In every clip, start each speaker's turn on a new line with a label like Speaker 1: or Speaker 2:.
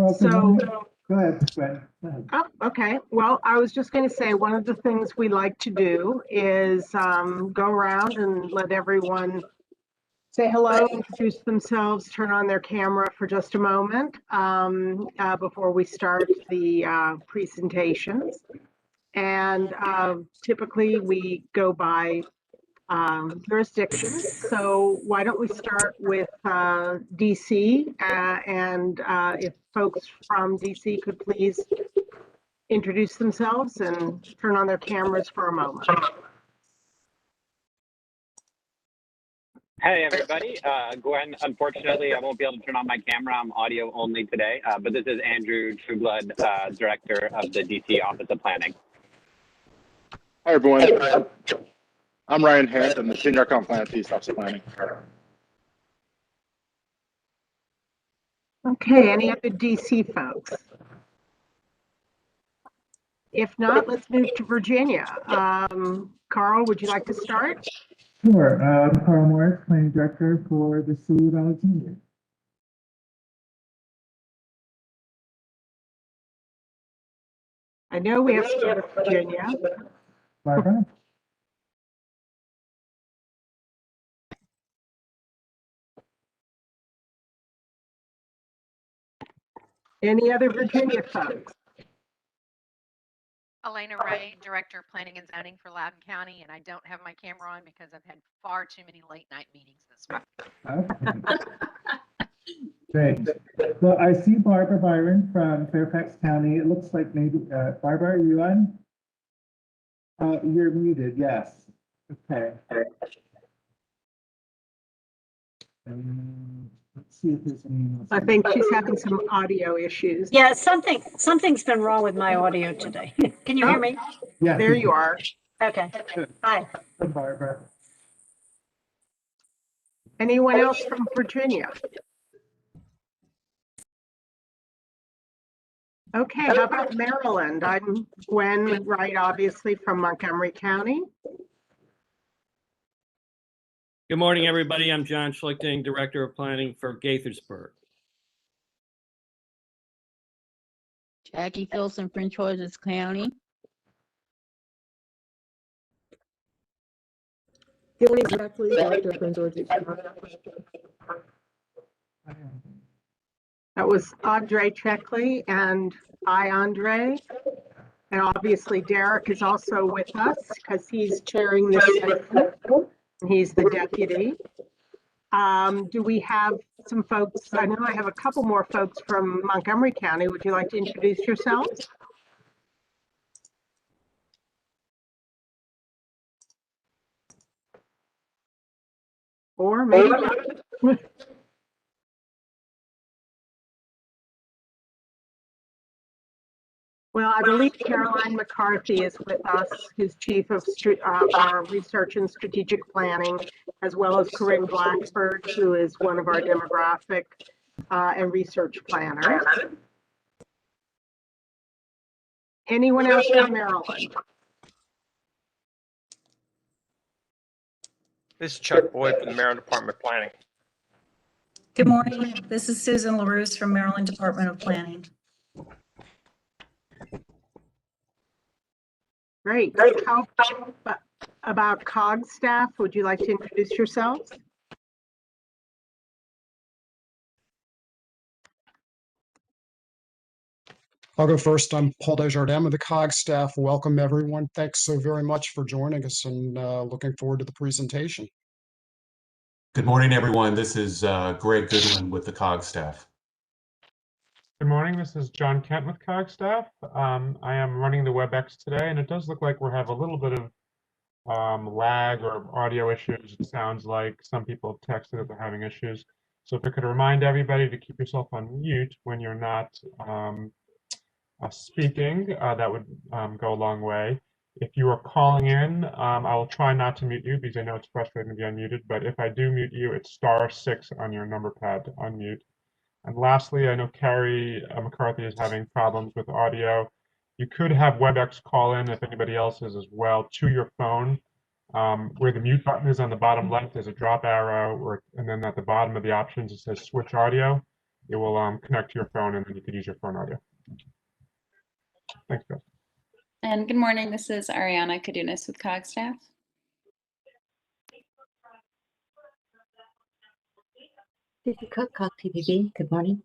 Speaker 1: Well,
Speaker 2: So,
Speaker 1: go ahead, Gwen. Go ahead.
Speaker 2: oh, okay. Well, I was just going to say one of the things we like to do is go around and let everyone say hello, introduce themselves, turn on their camera for just a moment before we start the presentations. And typically we go by jurisdictions. So why don't we start with DC and if folks from DC could please introduce themselves and turn on their cameras for a moment.
Speaker 3: Hey everybody, Gwen, unfortunately I won't be able to turn on my camera, I'm audio only today, but this is Andrew Trueblood, Director of the DC Office of Planning.
Speaker 4: Hi everyone, I'm Ryan Hand, I'm the Senior Account Planner at the East Office of Planning.
Speaker 2: Okay, any other DC folks? If not, let's move to Virginia. Carl, would you like to start?
Speaker 1: Sure. Carl Morris, Planning Director for the City of Alexandria.
Speaker 2: I know we have to go to Virginia.
Speaker 1: Barbara?
Speaker 2: Any other Virginia folks?
Speaker 5: Elena Ray, Director of Planning and Zoning for Loudoun County, and I don't have my camera on because I've had far too many late night meetings this week.
Speaker 1: Okay. Great. Well, I see Barbara Byron from Fairfax County. It looks like maybe, Barbara, are you on? You're muted, yes. Okay. Let's see if there's any.
Speaker 2: I think she's having some audio issues.
Speaker 6: Yeah, something's been wrong with my audio today. Can you hear me?
Speaker 1: Yeah.
Speaker 2: There you are.
Speaker 6: Okay. Hi.
Speaker 1: Barbara.
Speaker 2: Anyone else from Virginia? Okay, how about Maryland? I'm Gwen Wright, obviously from Montgomery County.
Speaker 7: Good morning, everybody. I'm John Schlichting, Director of Planning for Gaithersburg.
Speaker 8: Jackie Filson, Prince George's County.
Speaker 9: Good morning, Jacqueline, Director of Prince George's County.
Speaker 2: That was Andre Checkley and I, Andre. And obviously Derek is also with us because he's chairing this session. He's the deputy. Do we have some folks? I know I have a couple more folks from Montgomery County. Would you like to introduce yourselves? Or maybe not. Well, I believe Caroline McCarthy is with us, who's Chief of our Research and Strategic Planning, as well as Corinne Blackford, who is one of our demographic and research planners. Anyone else from Maryland?
Speaker 10: This is Chuck Boyd from the Maryland Department of Planning.
Speaker 11: Good morning. This is Susan LaRousse from Maryland Department of Planning.
Speaker 2: Great. How about COG staff? Would you like to introduce yourselves?
Speaker 12: I'll go first. I'm Paul Desjardins of the COG staff. Welcome, everyone. Thanks so very much for joining us and looking forward to the presentation.
Speaker 13: Good morning, everyone. This is Greg Goodwin with the COG staff.
Speaker 14: Good morning. This is John Kent with COG staff. I am running the WebEx today, and it does look like we have a little bit of lag or audio issues. It sounds like some people have texted that they're having issues. So if I could remind everybody to keep yourself on mute when you're not speaking, that would go a long way. If you are calling in, I will try not to mute you because I know it's frustrating to be unmuted, but if I do mute you, it's *6 on your number pad to unmute. And lastly, I know Carrie McCarthy is having problems with audio. You could have WebEx call in, if anybody else is as well, to your phone. Where the mute button is on the bottom left, there's a drop arrow, and then at the bottom of the options, it says switch audio. It will connect to your phone, and then you can use your phone audio. Thanks, guys.
Speaker 15: And good morning. This is Ariana Kadunas with COG staff.
Speaker 16: Vicky Cook, COG TVB. Good morning.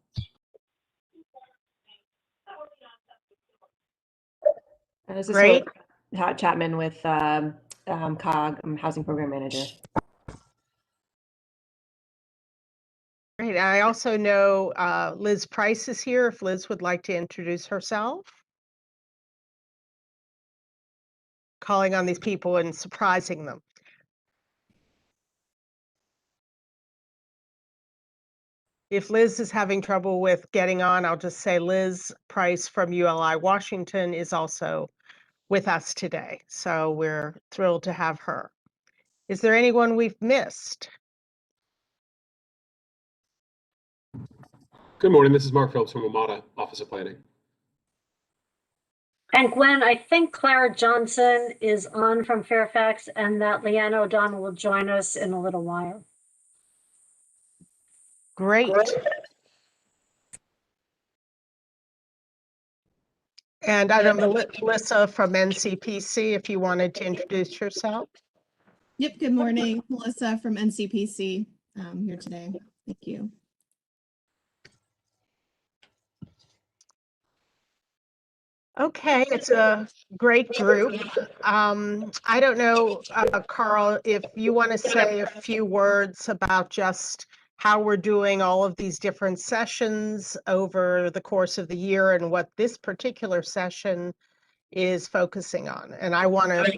Speaker 9: This is
Speaker 2: Great.
Speaker 9: Chapman with COG, Housing Program Manager.
Speaker 2: Great. I also know Liz Price is here, if Liz would like to introduce herself. Calling on these people and surprising them. If Liz is having trouble with getting on, I'll just say Liz Price from ULI Washington is also with us today. So we're thrilled to have her. Is there anyone we've missed?
Speaker 17: Good morning. This is Mark Phillips from WMATA, Office of Planning.
Speaker 6: And Gwen, I think Clara Johnson is on from Fairfax and that Leanna O'Donnell will join us in a little while.
Speaker 2: Great. And I don't know, Melissa from NCPC, if you wanted to introduce yourself.
Speaker 18: Yep, good morning. Melissa from NCPC here today. Thank you.
Speaker 2: Okay, it's a great group. I don't know, Carl, if you want to say a few words about just how we're doing all of these different sessions over the course of the year and what this particular session is focusing on. And I want to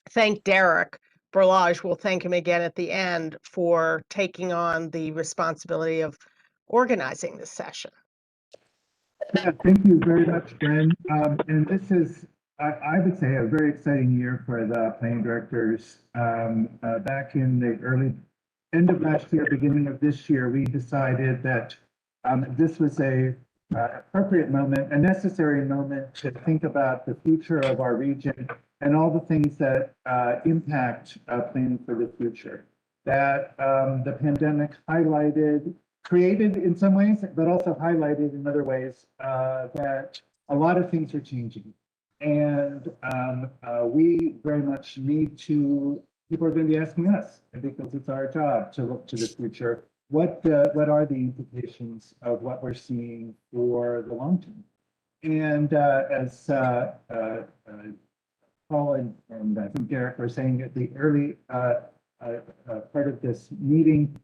Speaker 2: thank Derek Berlage. We'll thank him again at the end for taking on the responsibility of organizing this session.
Speaker 1: Yeah, thank you very much, Gwen. And this is, I would say, a very exciting year for the planning directors. Back in the early end of last year, beginning of this year, we decided that this was a appropriate moment, a necessary moment to think about the future of our region and all the things that impact planning for the future. That the pandemic highlighted, created in some ways, but also highlighted in other ways that a lot of things are changing. And we very much need to, people are going to be asking us, because it's our job to look to the future. What are the implications of what we're seeing for the long term? And as Paul and I think Derek were saying at the early part of this meeting,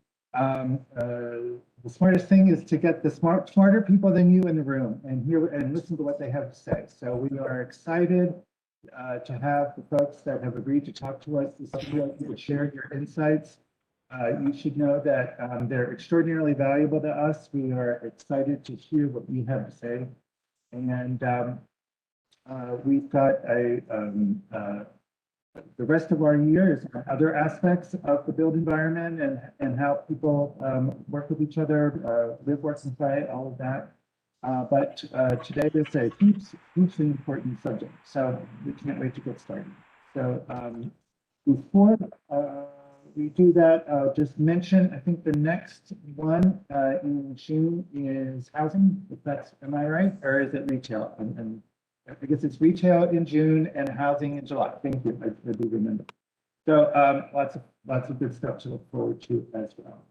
Speaker 1: the smartest thing is to get the smarter people than you in the room and hear and listen to what they have to say. So we are excited to have the folks that have agreed to talk to us this evening to share your insights. You should know that they're extraordinarily valuable to us. We are excited to hear what you have to say. And we've got the rest of our year is other aspects of the built environment and how people work with each other, live, work, and play, all of that. But today is a hugely important subject, so we can't wait to get started. So before we do that, I'll just mention, I think the next one in June is housing, if that's, am I right? Or is it retail? And I guess it's retail in June and housing in July. Thank you, I do remember. So lots of good stuff to look forward to as well.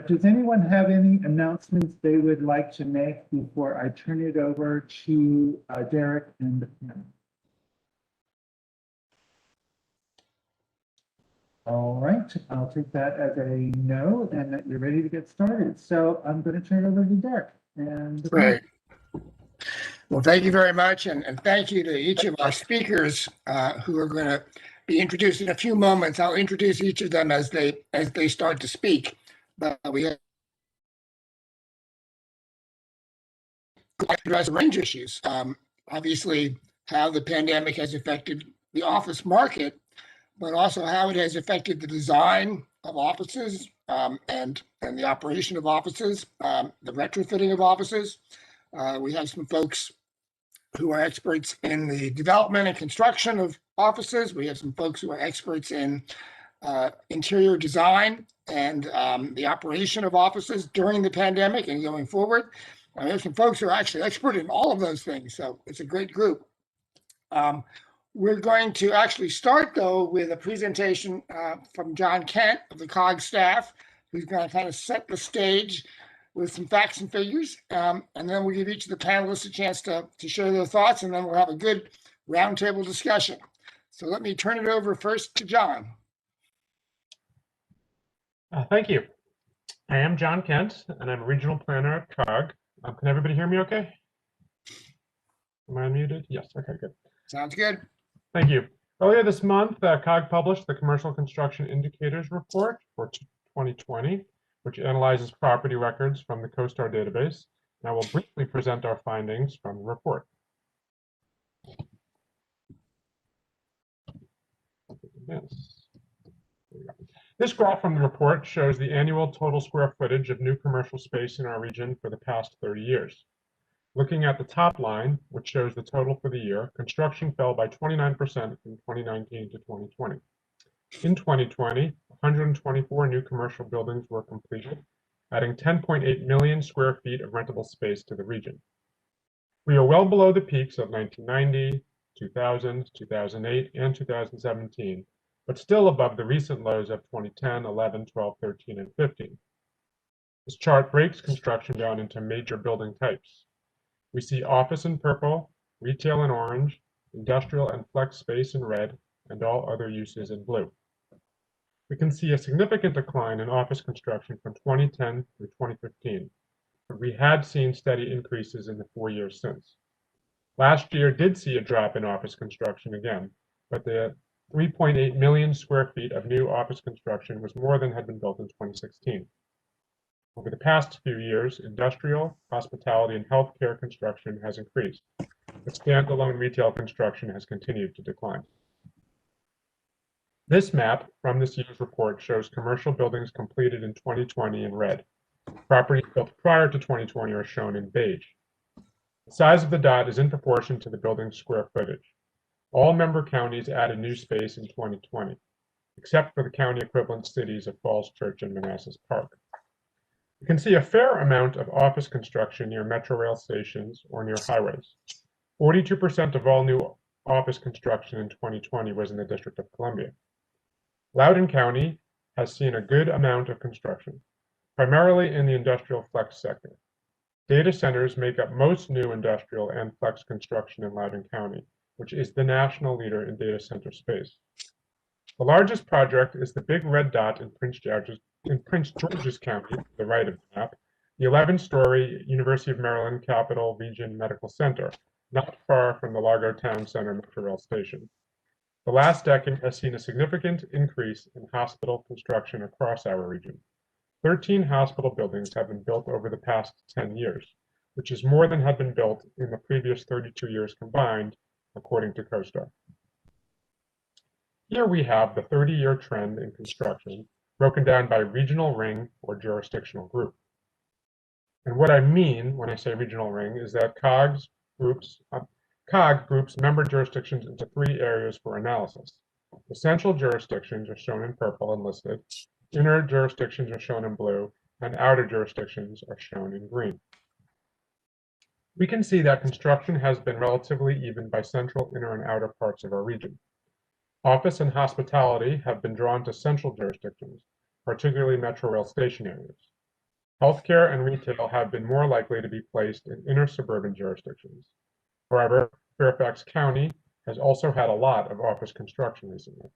Speaker 1: Does anyone have any announcements they would like to make before I turn it over to Derek and the panel? All right, I'll take that as a no, and that you're ready to get started. So I'm going to turn it over to Derek. And
Speaker 19: great. Well, thank you very much, and thank you to each of our speakers who are going to be introduced in a few moments. I'll introduce each of them as they start to speak. But we have to address a range of issues. Obviously, how the pandemic has affected the office market, but also how it has affected the design of offices and the operation of offices, the retrofitting of offices. We have some folks who are experts in the development and construction of offices. We have some folks who are experts in interior design and the operation of offices during the pandemic and going forward. There's some folks who are actually expert in all of those things, so it's a great group. We're going to actually start, though, with a presentation from John Kent of the COG staff, who's going to kind of set the stage with some facts and figures, and then we'll give each of the panelists a chance to share their thoughts, and then we'll have a good roundtable discussion. So let me turn it over first to John.
Speaker 14: Thank you. I am John Kent, and I'm a regional planner at COG. Can everybody hear me okay? Am I unmuted? Yes, okay, good.
Speaker 19: Sounds good.
Speaker 14: Thank you. Earlier this month, COG published the Commercial Construction Indicators Report for 2020, which analyzes property records from the CoStar database. And I will briefly present our findings from the report. This graph from the report shows the annual total square footage of new commercial space in our region for the past 30 years. Looking at the top line, which shows the total for the year, construction fell by 29% from 2019 to 2020. In 2020, 124 new commercial buildings were completed, adding 10.8 million square feet of rentable space to the region. We are well below the peaks of 1990, 2000, 2008, and 2017, but still above the recent lows of 2010, 11, 12, 13, and 15. This chart breaks construction down into major building types. We see office in purple, retail in orange, industrial and flex space in red, and all other uses in blue. We can see a significant decline in office construction from 2010 through 2015, but we had seen steady increases in the 4 years since. Last year did see a drop in office construction again, but the 3.8 million square feet of new office construction was more than had been built in 2016. Over the past few years, industrial, hospitality, and healthcare construction has increased, but standalone retail construction has continued to decline. This map from this year's report shows commercial buildings completed in 2020 in red. Properties built prior to 2020 are shown in beige. The size of the dot is in proportion to the building's square footage. All member counties added new space in 2020, except for the county equivalent cities of Falls Church and Manassas Park. You can see a fair amount of office construction near metro rail stations or near highways. 42% of all new office construction in 2020 was in the District of Columbia. Loudoun County has seen a good amount of construction, primarily in the industrial flex sector. Data centers make up most new industrial and flex construction in Loudoun County, which is the national leader in data center space. The largest project is the big red dot in Prince George's County, to the right of the map, the 11-story University of Maryland Capital Region Medical Center, not far from the Largo Town Center Metro Rail Station. The last decade has seen a significant increase in hospital construction across our region. 13 hospital buildings have been built over the past 10 years, which is more than had been built in the previous 32 years combined, according to CoStar. Here we have the 30-year trend in construction, broken down by regional ring or jurisdictional group. And what I mean when I say regional ring is that COG groups member jurisdictions into 3 areas for analysis. The central jurisdictions are shown in purple and listed, inner jurisdictions are shown in blue, and outer jurisdictions are shown in green. We can see that construction has been relatively even by central, inner, and outer parts of our region. Office and hospitality have been drawn to central jurisdictions, particularly metro rail station areas. Healthcare and retail have been more likely to be placed in inner suburban jurisdictions. However, Fairfax County has also had a lot of office construction recently.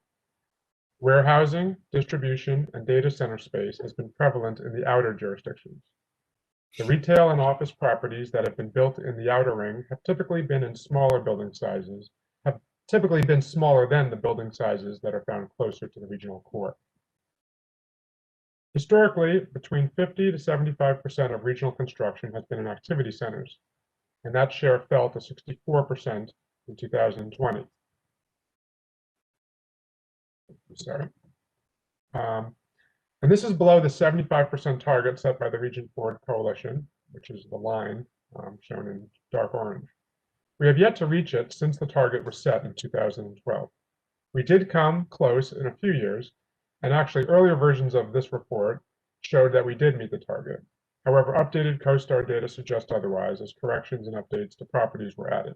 Speaker 14: Warehousing, distribution, and data center space has been prevalent in the outer jurisdictions. The retail and office properties that have been built in the outer ring have typically been in smaller building sizes, have typically been smaller than the building sizes that are found closer to the regional core. Historically, between 50 to 75% of regional construction has been in activity centers, and that share fell to 64% in 2020. Sorry. And this is below the 75% target set by the Region Forward Coalition, which is the line shown in dark orange. We have yet to reach it since the target was set in 2012. We did come close in a few years, And actually, earlier versions of this report showed that we did meet the target. However, updated CoStar data suggest otherwise, as corrections and updates to properties were added.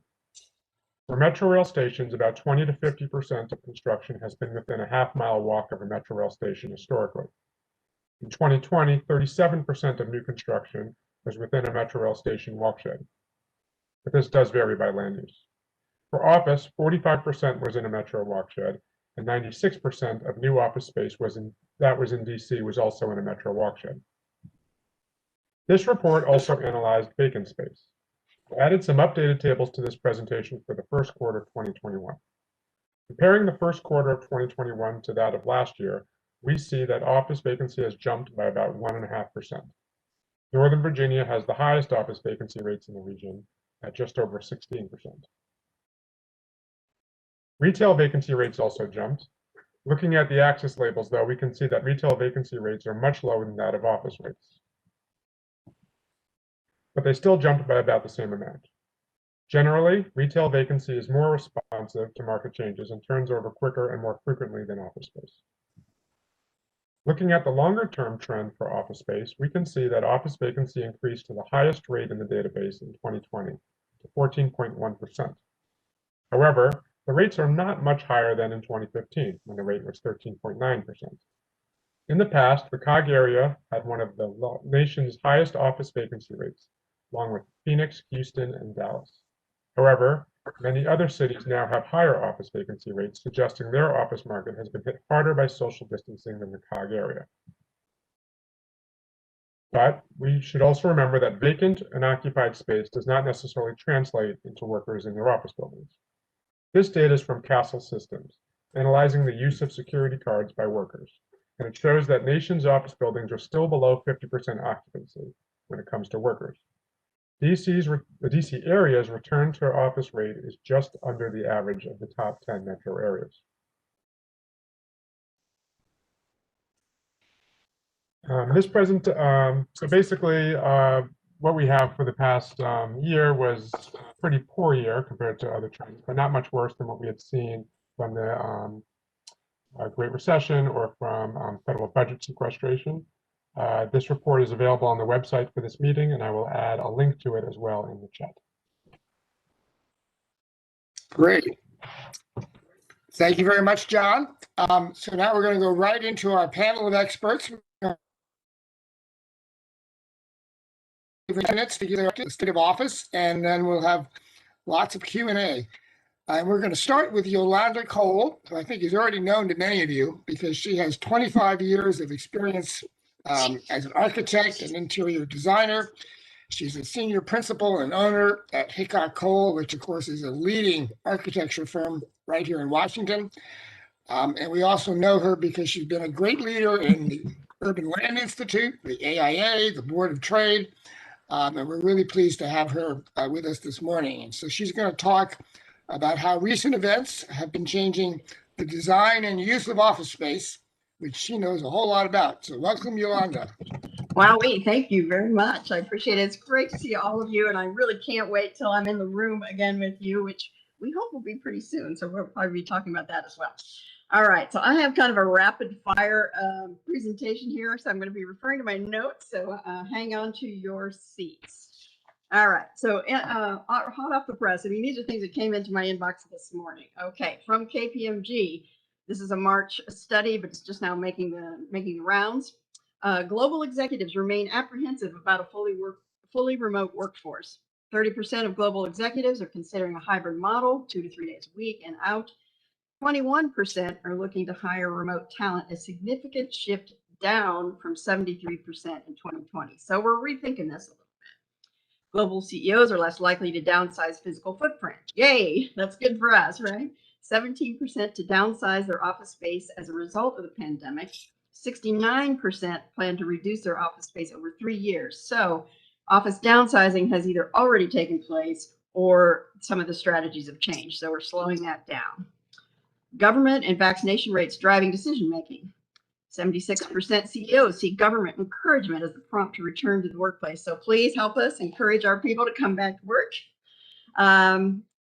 Speaker 14: For metro rail stations, about 20 to 50% of construction has been within a half-mile walk of a metro rail station historically. In 2020, 37% of new construction was within a metro rail station walkshed. But this does vary by land use. For office, 45% was in a metro walkshed, and 96% of new office space was in DC was also in a metro walkshed. This report also analyzed vacant space. I added some updated tables to this presentation for the first quarter of 2021. Comparing the first quarter of 2021 to that of last year, we see that office vacancy has jumped by about 1.5%. Northern Virginia has the highest office vacancy rates in the region at just over 16%. Retail vacancy rates also jumped. Looking at the axis labels, though, we can see that retail vacancy rates are much lower than that of office rates. But they still jumped by about the same amount. Generally, retail vacancy is more responsive to market changes and turns over quicker and more frequently than office space. Looking at the longer-term trend for office space, we can see that office vacancy increased to the highest rate in the database in 2020, to 14.1%. However, the rates are not much higher than in 2015, when the rate was 13.9%. In the past, the COG area had one of the nation's highest office vacancy rates, along with Phoenix, Houston, and Dallas. However, many other cities now have higher office vacancy rates, suggesting their office market has been hit harder by social distancing than the COG area. But we should also remember that vacant and occupied space does not necessarily translate into workers in their office buildings. This data is from Kastle Systems, analyzing the use of security cards by workers, and it shows that nation's office buildings are still below 50% occupancy when it comes to workers. The DC area's return to office rate is just under the average of the top 10 metro areas. So basically, what we have for the past year was a pretty poor year compared to other trends, but not much worse than what we had seen from the Great Recession or from federal budget sequestration. This report is available on the website for this meeting, and I will add a link to it as well in the chat.
Speaker 19: Great. Thank you very much, John. So now we're going to go right into our panel of experts. Minutes to get the state of office, and then we'll have lots of Q&A. And we're going to start with Yolanda Cole, who I think is already known to many of you because she has 25 years of experience as an architect and interior designer. She's a senior principal and owner at Hickok Cole, which of course is a leading architecture firm right here in Washington. And we also know her because she's been a great leader in the Urban Land Institute, the AIA, the Board of Trade. And we're really pleased to have her with us this morning. And so she's going to talk about how recent events have been changing the design and use of office space, which she knows a whole lot about. So welcome, Yolanda.
Speaker 20: Wowee, thank you very much. I appreciate it. It's great to see all of you, and I really can't wait till I'm in the room again with you, which we hope will be pretty soon. So we'll probably be talking about that as well. All right, so I have kind of a rapid fire presentation here, so I'm going to be referring to my notes, so hang on to your seats. All right, so hot off the press, I mean, these are things that came into my inbox this morning. Okay, from KPMG, this is a March study, but it's just now making the rounds. Global executives remain apprehensive about a fully remote workforce. 30% of global executives are considering a hybrid model, 2 to 3 days a week and out. 21% are looking to hire remote talent, a significant shift down from 73% in 2020. So we're rethinking this a little bit. Global CEOs are less likely to downsize physical footprint. Yay, that's good for us, right? 17% to downsize their office space as a result of the pandemic. 69% plan to reduce their office space over 3 years. So office downsizing has either already taken place or some of the strategies have changed. So we're slowing that down. Government and vaccination rates driving decision-making. 76% CEOs see government encouragement as the prompt to return to the workplace. So please help us encourage our people to come back to work.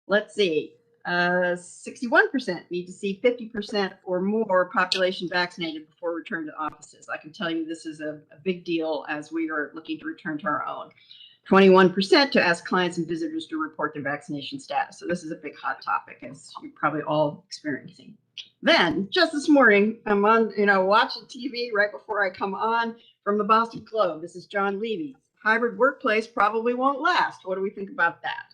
Speaker 20: Let's see. 61% need to see 50% or more population vaccinated before return to offices. I can tell you this is a big deal as we are looking to return to our own. 21% to ask clients and visitors to report their vaccination status. So this is a big hot topic, as you're probably all experiencing. Then just this morning, I'm on, watching TV right before I come on from the Boston Globe. This is John Levy. Hybrid workplace probably won't last. What do we think about that?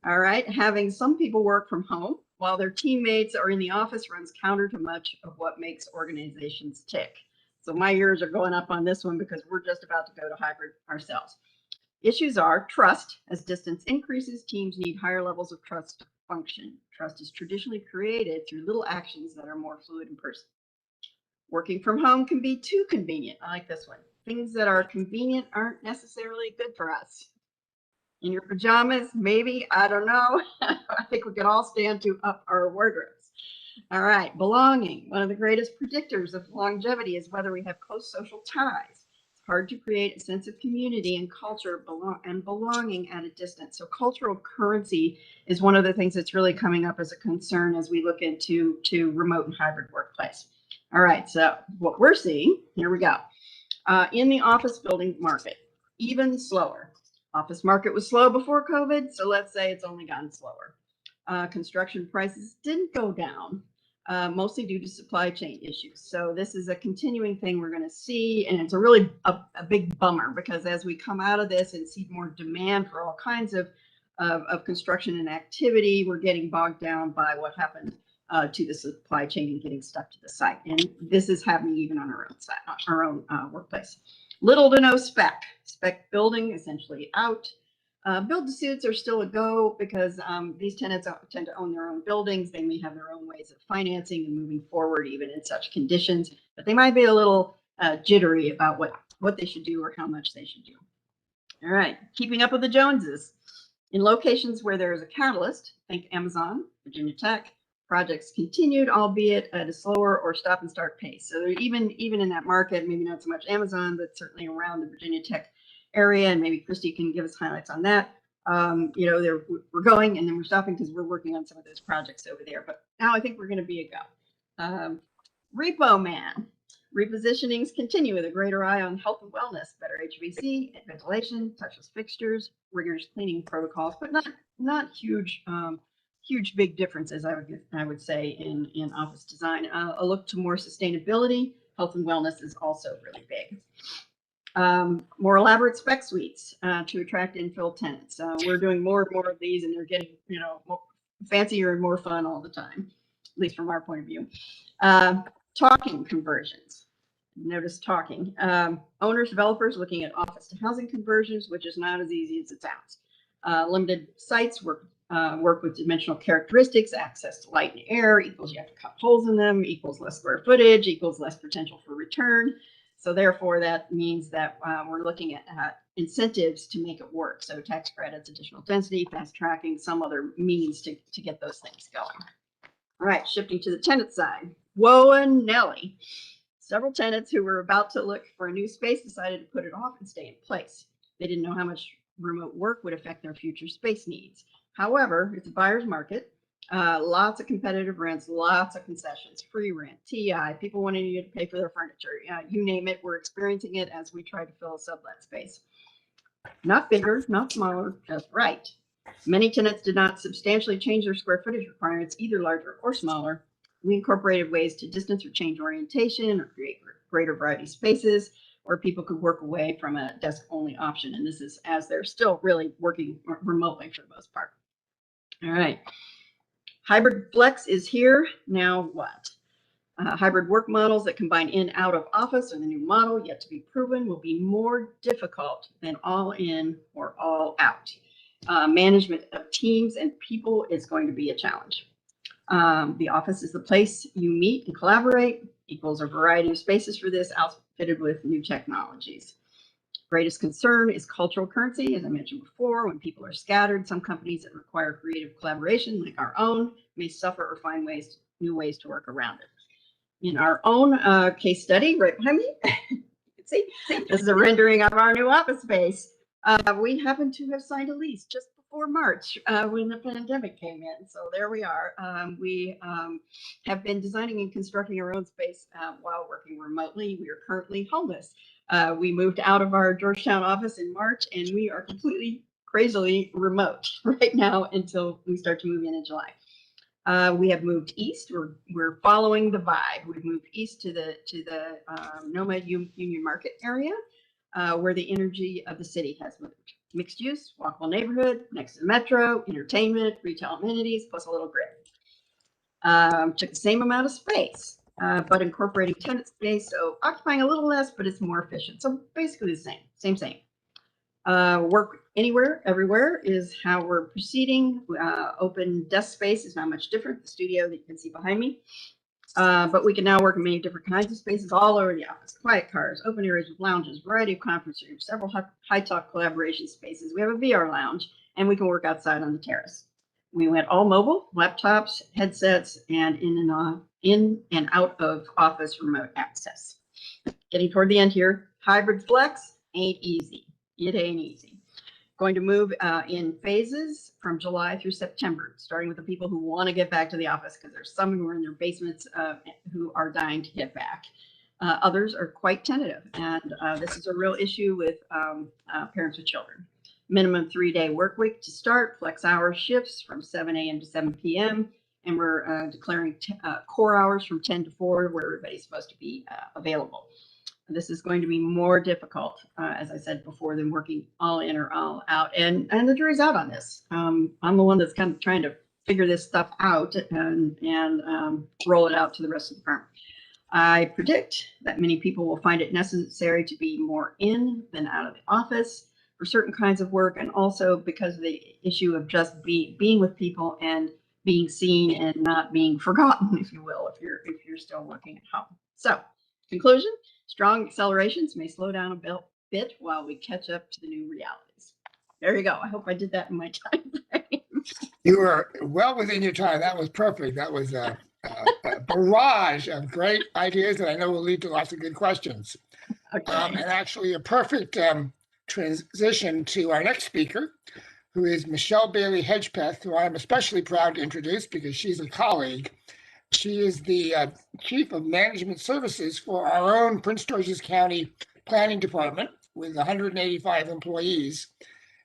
Speaker 20: All right, having some people work from home while their teammates are in the office runs counter to much of what makes organizations tick. So my ears are going up on this one because we're just about to go to hybrid ourselves. Issues are trust. As distance increases, teams need higher levels of trust to function. Trust is traditionally created through little actions that are more fluid in person. Working from home can be too convenient. I like this one. Things that are convenient aren't necessarily good for us. In your pajamas, maybe, I don't know. I think we can all stand to up our wardrobes. All right, belonging. One of the greatest predictors of longevity is whether we have close social ties. It's hard to create a sense of community and culture and belonging at a distance. So cultural currency is one of the things that's really coming up as a concern as we look into remote and hybrid workplace. All right, so what we're seeing, here we go. In the office building market, even slower. Office market was slow before COVID, so let's say it's only gotten slower. Construction prices didn't go down, mostly due to supply chain issues. So this is a continuing thing we're going to see, and it's a really a big bummer because as we come out of this and see more demand for all kinds of construction and activity, we're getting bogged down by what happened to the supply chain and getting stuck to the site. And this is happening even on our own site, our own workplace. Little to no spec. Spec building essentially out. Build-to-suits are still a go because these tenants tend to own their own buildings. They may have their own ways of financing and moving forward even in such conditions, but they might be a little jittery about what they should do or how much they should do. All right, keeping up with the Joneses. In locations where there is a catalyst, think Amazon, Virginia Tech, projects continued, albeit at a slower or stop and start pace. So even in that market, maybe not so much Amazon, but certainly around the Virginia Tech area, and maybe Christy can give us highlights on that. We're going and then we're stopping because we're working on some of those projects over there. But now I think we're going to be a go. Repo Man. Repositionings continue with a greater eye on health and wellness, better HVAC, ventilation, touchless fixtures, rigorous cleaning protocols, but not huge big differences, I would say, in office design. A look to more sustainability. Health and wellness is also really big. More elaborate spec suites to attract infill tenants. We're doing more and more of these, and they're getting more fancier and more fun all the time, at least from our point of view. Talking conversions. Notice talking. Owners, developers looking at office to housing conversions, which is not as easy as it sounds. Limited sites work with dimensional characteristics. Access to light and air equals you have to cut holes in them, equals less square footage, equals less potential for return. So therefore, that means that we're looking at incentives to make it work. So tax credits, additional density, fast tracking, some other means to get those things going. All right, shifting to the tenant side. Whoa and Nelly. Several tenants who were about to look for a new space decided to put it off and stay in place. They didn't know how much remote work would affect their future space needs. However, it's a buyer's market. Lots of competitive rents, lots of concessions, free rent, TI, people wanting you to pay for their furniture. You name it, we're experiencing it as we try to fill a sublet space. Not bigger, not smaller, just right. Many tenants did not substantially change their square footage requirements, either larger or smaller. We incorporated ways to distance or change orientation or create greater variety spaces, or people could work away from a desk-only option. And this is as they're still really working remotely for the most part. All right. Hybrid flex is here. Now what? Hybrid work models that combine in out of office are the new model, yet to be proven, will be more difficult than all in or all out. Management of teams and people is going to be a challenge. The office is the place you meet and collaborate, equals a variety of spaces for this, outfitted with new technologies. Greatest concern is cultural currency. As I mentioned before, when people are scattered, some companies that require creative collaboration, like our own, may suffer or find new ways to work around it. In our own case study, right behind me, you can see this is a rendering of our new office space. We happen to have signed a lease just before March when the pandemic came in. So there we are. We have been designing and constructing our own space while working remotely. We are currently homeless. We moved out of our Georgetown office in March, and we are completely crazily remote right now until we start to move in July. We have moved east. We're following the vibe. We've moved east to the Nomad Union Market area, where the energy of the city has moved. Mixed use, walkable neighborhood, next to the metro, entertainment, retail amenities, plus a little grid. Took the same amount of space, but incorporating tenant space, so occupying a little less, but it's more efficient. So basically the same. Work anywhere, everywhere is how we're proceeding. Open desk space is not much different. The studio that you can see behind me. But we can now work in many different kinds of spaces all over the office. Quiet cars, open areas with lounges, variety of conference rooms, several high-talk collaboration spaces. We have a VR lounge, and we can work outside on the terrace. We went all mobile, laptops, headsets, and in and out of office remote access. Getting toward the end here, hybrid flex ain't easy. It ain't easy. Going to move in phases from July through September, starting with the people who want to get back to the office, because there's some who are in their basements who are dying to get back. Others are quite tentative, and this is a real issue with parents with children. Minimum 3-day work week to start, flex hour shifts from 7 a.m. to 7 p.m., and we're declaring core hours from 10 to 4, where everybody's supposed to be available. This is going to be more difficult, as I said before, than working all in or all out. And the jury's out on this. I'm the one that's kind of trying to figure this stuff out and roll it out to the rest of the firm. I predict that many people will find it necessary to be more in than out of the office for certain kinds of work, and also because of the issue of just being with people and being seen and not being forgotten, if you will, if you're still working at home. So, conclusion. Strong accelerations may slow down a bit while we catch up to the new realities. There you go. I hope I did that in my time frame.
Speaker 19: You were well within your time. That was perfect. That was a barrage of great ideas that I know will lead to lots of good questions.
Speaker 20: Okay.
Speaker 19: And actually a perfect transition to our next speaker, who is Michelle Bailey Hedgepeth, who I'm especially proud to introduce because she's a colleague. She is the Chief of Management Services for our own Prince George's County Planning Department with 185 employees.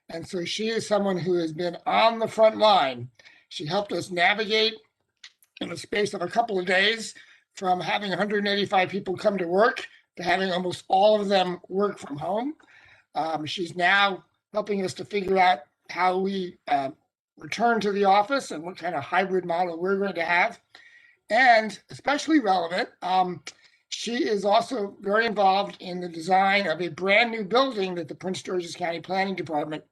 Speaker 19: And so she is someone who has been on the front line. She helped us navigate in the space of a couple of days from having 185 people come to work to having almost all of them work from home. She's now helping us to figure out how we return to the office and what kind of hybrid model we're going to have. And especially relevant, she is also very involved in the design of a brand new building that the Prince George's County Planning Department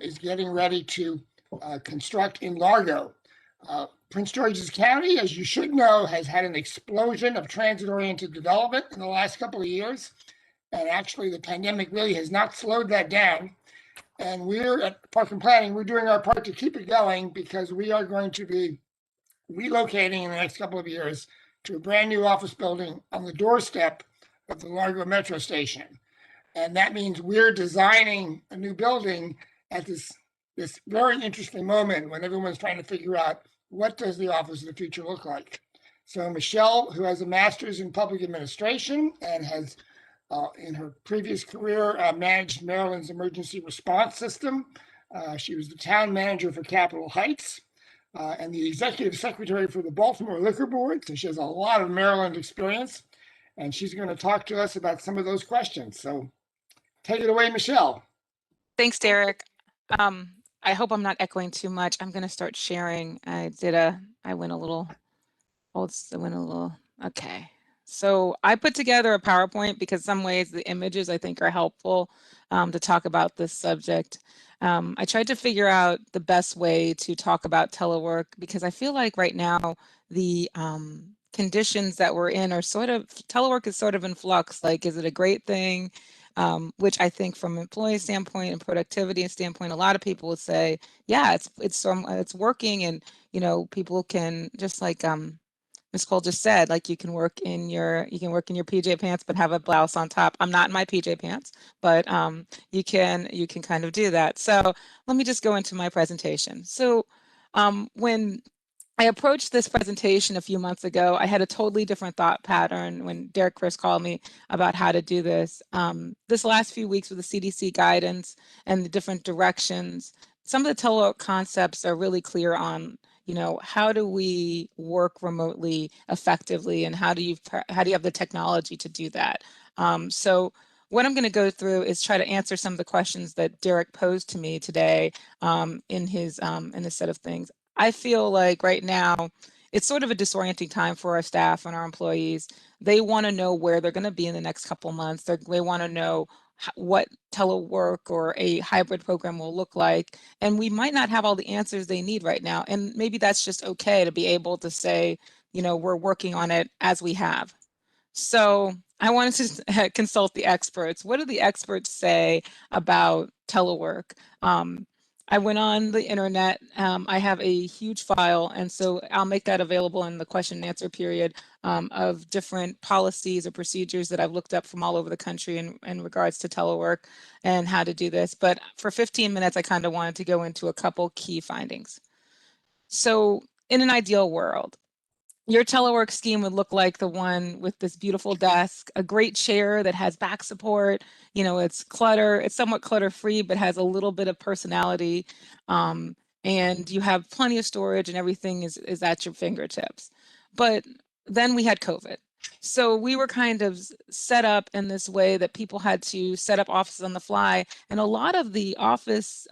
Speaker 19: is getting ready to construct in Largo. Prince George's County, as you should know, has had an explosion of transit-oriented development in the last couple of years. And actually, the pandemic really has not slowed that down. And we're at Park and Planning, we're doing our part to keep it going because we are going to be relocating in the next couple of years to a brand new office building on the doorstep of the Largo Metro Station. And that means we're designing a new building at this very interesting moment when everyone's trying to figure out what does the office of the future look like. So Michelle, who has a master's in public administration and has in her previous career managed Maryland's emergency response system. She was the town manager for Capitol Heights. And the executive secretary for the Baltimore Liquor Board. So she has a lot of Maryland experience, and she's going to talk to us about some of those questions. So take it away, Michelle.
Speaker 21: Thanks, Derek. I hope I'm not echoing too much. I'm going to start sharing. I went a little, okay. So I put together a PowerPoint because some ways the images I think are helpful to talk about this subject. I tried to figure out the best way to talk about telework because I feel like right now the conditions that we're in are telework is sort of in flux. Like, is it a great thing? Which I think from employee standpoint and productivity standpoint, a lot of people would say, yeah, it's working, and people can just like Ms. Cole just said, like you can work in your PJ pants, but have a blouse on top. I'm not in my PJ pants, but you can kind of do that. So let me just go into my presentation. So when I approached this presentation a few months ago, I had a totally different thought pattern when Derek first called me about how to do this. This last few weeks with the CDC guidance and the different directions, some of the telework concepts are really clear on, how do we work remotely effectively, and how do you have the technology to do that? So what I'm going to go through is try to answer some of the questions that Derek posed to me today in his set of things. I feel like right now it's sort of a disorienting time for our staff and our employees. They want to know where they're going to be in the next couple of months. They want to know what telework or a hybrid program will look like. And we might not have all the answers they need right now. And maybe that's just okay to be able to say, we're working on it as we have. So I wanted to consult the experts. What do the experts say about telework? I went on the internet. I have a huge file, and so I'll make that available in the question and answer period of different policies or procedures that I've looked up from all over the country in regards to telework and how to do this. But for 15 minutes, I kind of wanted to go into a couple key findings. So in an ideal world, your telework scheme would look like the one with this beautiful desk, a great chair that has back support. It's somewhat clutter-free, but has a little bit of personality. And you have plenty of storage and everything is at your fingertips. But then we had COVID. So we were kind of set up in this way that people had to set up offices on the fly. And a lot of the office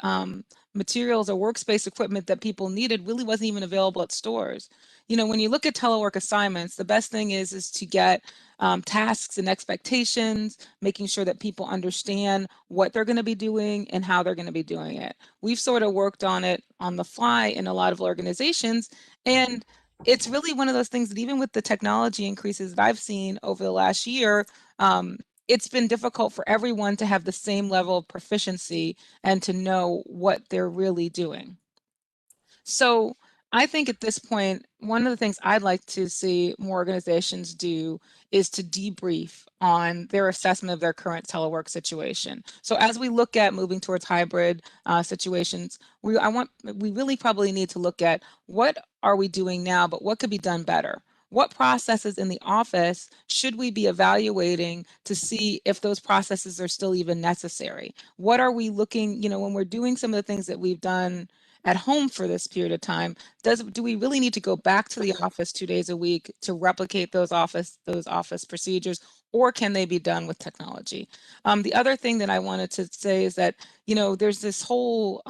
Speaker 21: materials or workspace equipment that people needed really wasn't even available at stores. When you look at telework assignments, the best thing is to get tasks and expectations, making sure that people understand what they're going to be doing and how they're going to be doing it. We've sort of worked on it on the fly in a lot of organizations, and it's really one of those things that even with the technology increases that I've seen over the last year, it's been difficult for everyone to have the same level of proficiency and to know what they're really doing. So I think at this point, one of the things I'd like to see more organizations do is to debrief on their assessment of their current telework situation. So as we look at moving towards hybrid situations, we really probably need to look at what are we doing now, but what could be done better? What processes in the office should we be evaluating to see if those processes are still even necessary? What are we looking, when we're doing some of the things that we've done at home for this period of time, do we really need to go back to the office 2 days a week to replicate those office procedures, or can they be done with technology? The other thing that I wanted to say is that, there's this whole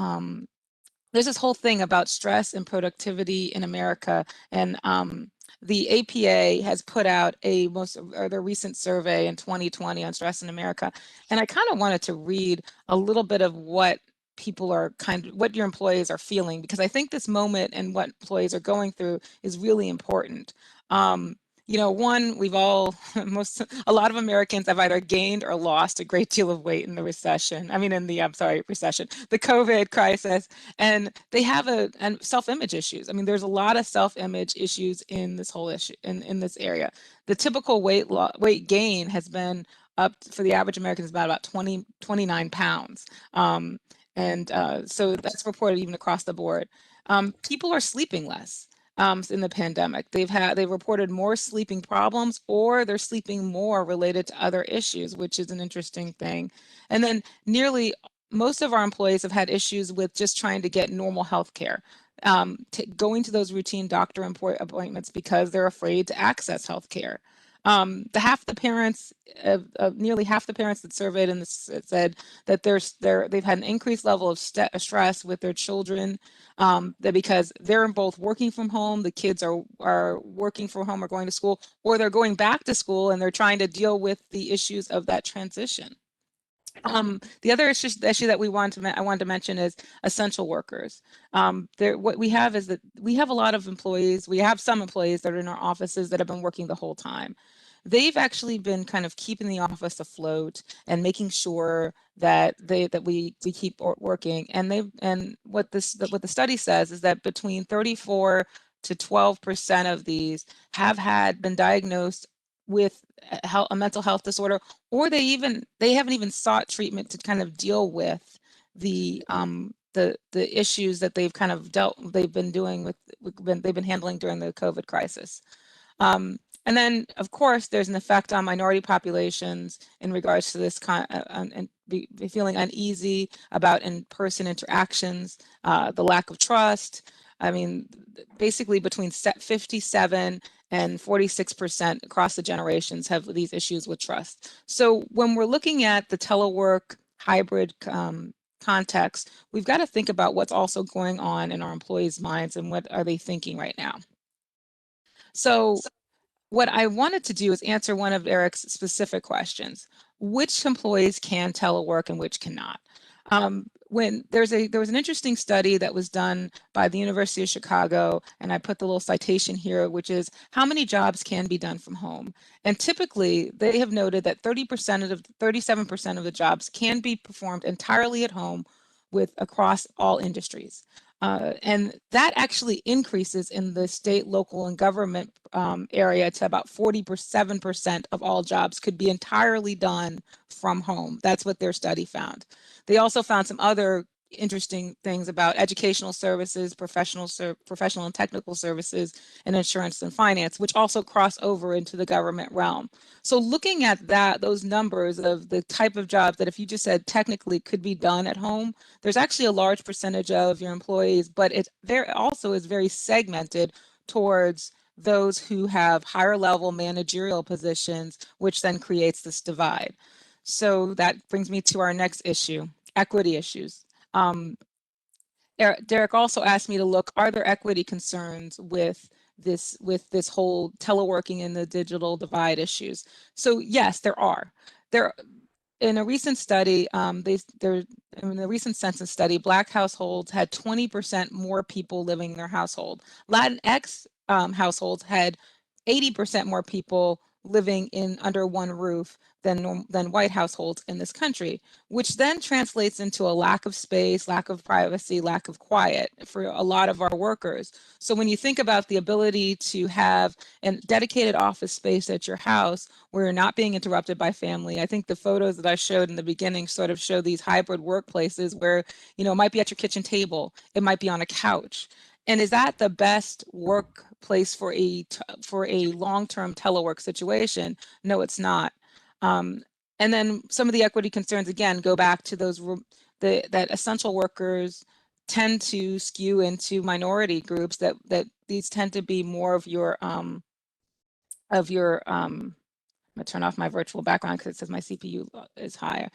Speaker 21: thing about stress and productivity in America, and the APA has put out their recent survey in 2020 on stress in America, and I kind of wanted to read a little bit of what what your employees are feeling, because I think this moment and what employees are going through is really important. One, a lot of Americans have either gained or lost a great deal of weight in the recession. The COVID crisis, and they have and self-image issues. There's a lot of self-image issues in this whole issue, in this area. The typical weight gain has been up for the average American is about 29 pounds. So that's reported even across the board. People are sleeping less in the pandemic. They've reported more sleeping problems, or they're sleeping more related to other issues, which is an interesting thing. And then most of our employees have had issues with just trying to get normal health care, going to those routine doctor appointments because they're afraid to access health care. Nearly half the parents that surveyed in this said that they've had an increased level of stress with their children, because they're both working from home, the kids are working from home or going to school, or they're going back to school and they're trying to deal with the issues of that transition. The other issue that I wanted to mention is essential workers. What we have is that we have a lot of employees. We have some employees that are in our offices that have been working the whole time. They've actually been kind of keeping the office afloat and making sure that we keep working. And what the study says is that between 34 to 12% of these have been diagnosed with a mental health disorder, or they haven't even sought treatment to kind of deal with the issues that they've been handling during the COVID crisis. And then, of course, there's an effect on minority populations in regards to this and feeling uneasy about in-person interactions, the lack of trust. I mean, basically between 57 and 46% across the generations have these issues with trust. So when we're looking at the telework hybrid context, we've got to think about what's also going on in our employees' minds and what are they thinking right now. So what I wanted to do is answer one of Eric's specific questions. Which employees can telework and which cannot? When there was an interesting study that was done by the University of Chicago, and I put the little citation here, which is how many jobs can be done from home. And typically, they have noted that 37% of the jobs can be performed entirely at home across all industries. And that actually increases in the state, local, and government area to about 47% of all jobs could be entirely done from home. That's what their study found. They also found some other interesting things about educational services, professional and technical services, and insurance and finance, which also cross over into the government realm. So looking at those numbers of the type of jobs that if you just said technically could be done at home, there's actually a large percentage of your employees, but it also is very segmented towards those who have higher level managerial positions, which then creates this divide. So that brings me to our next issue, equity issues. Derek also asked me to look, are there equity concerns with this whole teleworking and the digital divide issues? So yes, there are. In a recent study, in the recent census study, Black households had 20% more people living in their household. Latinx households had 80% more people living under one roof than white households in this country, which then translates into a lack of space, lack of privacy, lack of quiet for a lot of our workers. So when you think about the ability to have a dedicated office space at your house where you're not being interrupted by family, I think the photos that I showed in the beginning sort of show these hybrid workplaces where, it might be at your kitchen table, it might be on a couch. And is that the best workplace for a long-term telework situation? No, it's not. And then some of the equity concerns, again, go back to that essential workers tend to skew into minority groups, that these tend to be more of your I'm gonna turn off my virtual background because it says my CPU is higher,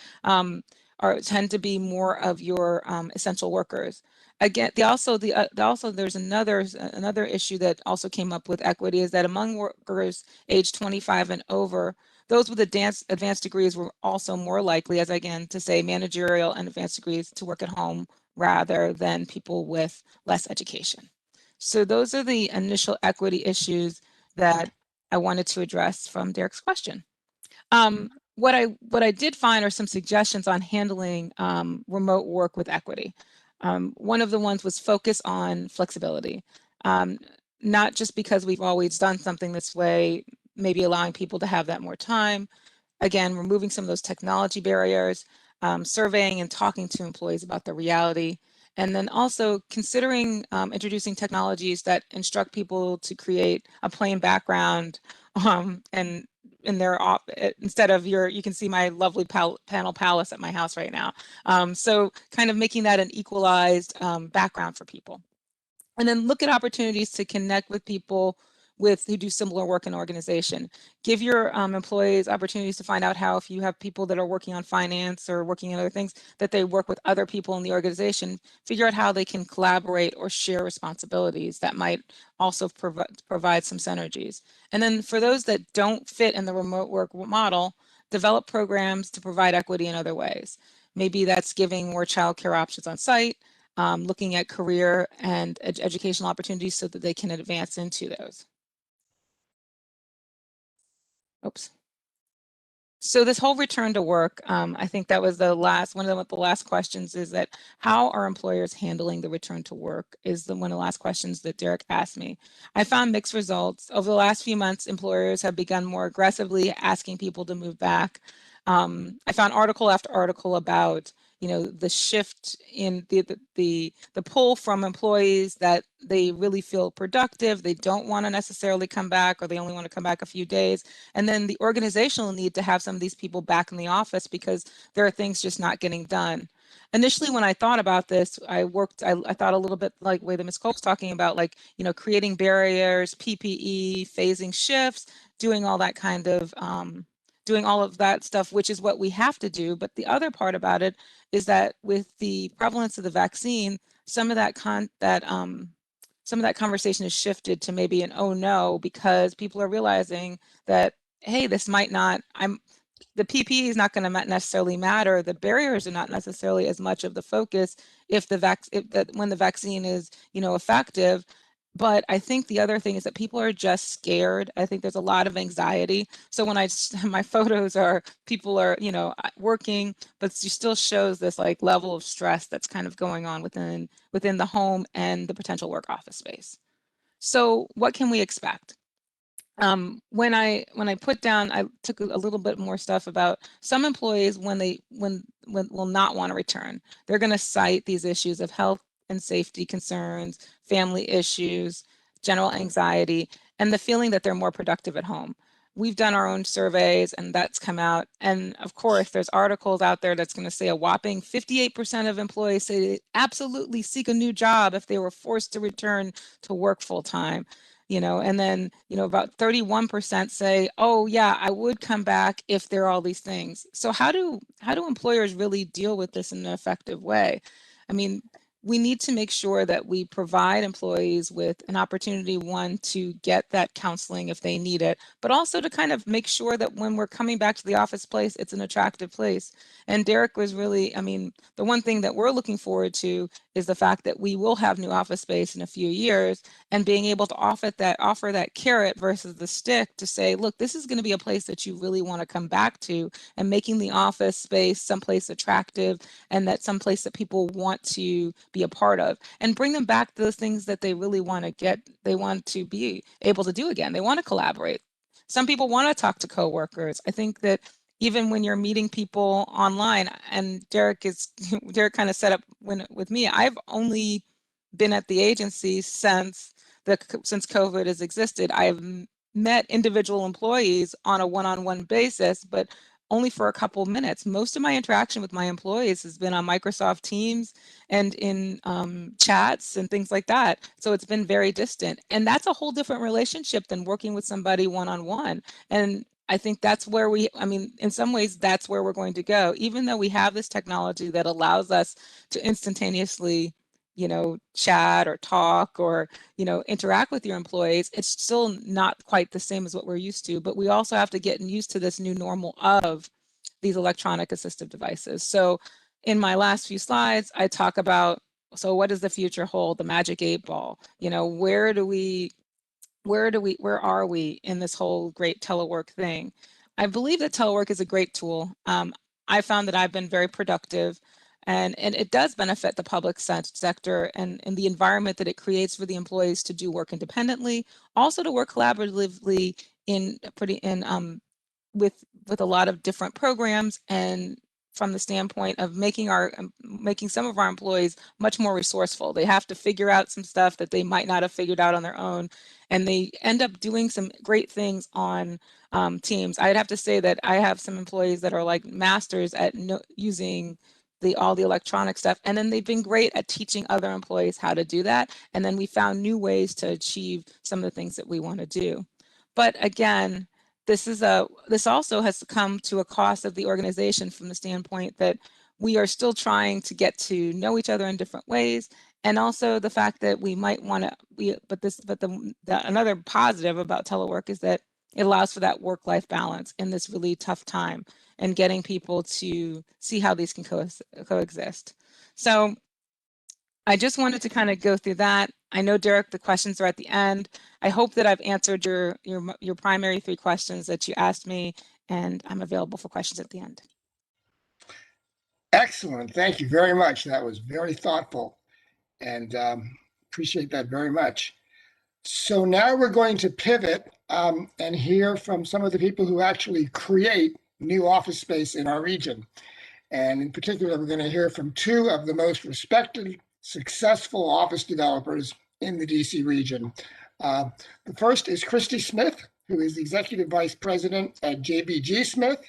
Speaker 21: or tend to be more of your essential workers. Again, there's another issue that also came up with equity, is that among workers age 25 and over, those with advanced degrees were also more likely, as again, to say managerial and advanced degrees, to work at home rather than people with less education. So those are the initial equity issues that I wanted to address from Derek's question. What I did find are some suggestions on handling remote work with equity. One of the ones was focus on flexibility, not just because we've always done something this way, maybe allowing people to have that more time. Again, removing some of those technology barriers, surveying and talking to employees about the reality, and then also considering introducing technologies that instruct people to create a plain background and in their instead of you can see my lovely panel palace at my house right now. So kind of making that an equalized background for people. And then look at opportunities to connect with people who do similar work in organization. Give your employees opportunities to find out how, if you have people that are working on finance or working on other things, that they work with other people in the organization, figure out how they can collaborate or share responsibilities that might also provide some synergies. And then for those that don't fit in the remote work model, develop programs to provide equity in other ways. Maybe that's giving more childcare options on site, looking at career and educational opportunities so that they can advance into those. Oops. So this whole return to work, I think that was one of the last questions, is that how are employers handling the return to work is one of the last questions that Derek asked me. I found mixed results. Over the last few months, employers have begun more aggressively asking people to move back. I found article after article about the shift in the pull from employees that they really feel productive, they don't want to necessarily come back, or they only want to come back a few days, and then the organizational need to have some of these people back in the office because there are things just not getting done. Initially, when I thought about this, I thought a little bit like way that Ms. Cole's talking about, like, creating barriers, PPE, phasing shifts, doing all that kind of doing all of that stuff, which is what we have to do. But the other part about it is that with the prevalence of the vaccine, some of that conversation has shifted to maybe an oh no, because people are realizing that, hey, this might not, the PPE is not going to necessarily matter. The barriers are not necessarily as much of the focus when the vaccine is, effective. But I think the other thing is that people are just scared. I think there's a lot of anxiety. So when my photos are, people are, working, but it still shows this like level of stress that's kind of going on within the home and the potential work office space. So what can we expect? When I put down, I took a little bit more stuff about some employees when will not want to return. They're going to cite these issues of health and safety concerns, family issues, general anxiety, and the feeling that they're more productive at home. We've done our own surveys and that's come out. And of course, there's articles out there that's going to say a whopping 58% of employees say they absolutely seek a new job if they were forced to return to work full time. And then, about 31% say, oh yeah, I would come back if there are all these things. So how do employers really deal with this in an effective way? I mean, we need to make sure that we provide employees with an opportunity, one, to get that counseling if they need it, but also to kind of make sure that when we're coming back to the office place, it's an attractive place. And Derek was really, the one thing that we're looking forward to is the fact that we will have new office space in a few years, and being able to offer that carrot versus the stick to say, look, this is going to be a place that you really want to come back to, and making the office space someplace attractive, and that someplace that people want to be a part of, and bring them back to those things that they really want to be able to do again. They want to collaborate. Some people want to talk to coworkers. I think that even when you're meeting people online, and Derek kind of set up with me, I've only been at the agency since COVID has existed. I've met individual employees on a one-on-one basis, but only for a couple minutes. Most of my interaction with my employees has been on Microsoft Teams and in chats and things like that. So it's been very distant. And that's a whole different relationship than working with somebody one-on-one. And I think that's where in some ways, that's where we're going to go. Even though we have this technology that allows us to instantaneously chat or talk or, interact with your employees, it's still not quite the same as what we're used to. But we also have to get used to this new normal of these electronic assistive devices. So in my last few slides, I talk about, so what does the future hold? The magic 8-ball, where are we in this whole great telework thing? I believe that telework is a great tool. I found that I've been very productive, and it does benefit the public sector and the environment that it creates for the employees to do work independently, also to work collaboratively with a lot of different programs, and from the standpoint of making some of our employees much more resourceful. They have to figure out some stuff that they might not have figured out on their own, and they end up doing some great things on Teams. I'd have to say that I have some employees that are like masters at using all the electronic stuff, and then they've been great at teaching other employees how to do that. And then we found new ways to achieve some of the things that we want to do. But again, this also has come to a cost of the organization, from the standpoint that we are still trying to get to know each other in different ways, and also the fact that we might want to. Another positive about telework is that it allows for that work-life balance in this really tough time, and getting people to see how these can coexist. So I just wanted to kind of go through that. I know, Derek, the questions are at the end. I hope that I've answered your primary 3 questions that you asked me and I'm available for questions at the end.
Speaker 19: Excellent. Thank you very much. That was very thoughtful, and appreciate that very much. So now we're going to pivot and hear from some of the people who actually create new office space in our region. And in particular, we're going to hear from two of the most respected, successful office developers in the DC region. The first is Christy Smith, who is the Executive Vice President at JBG Smith,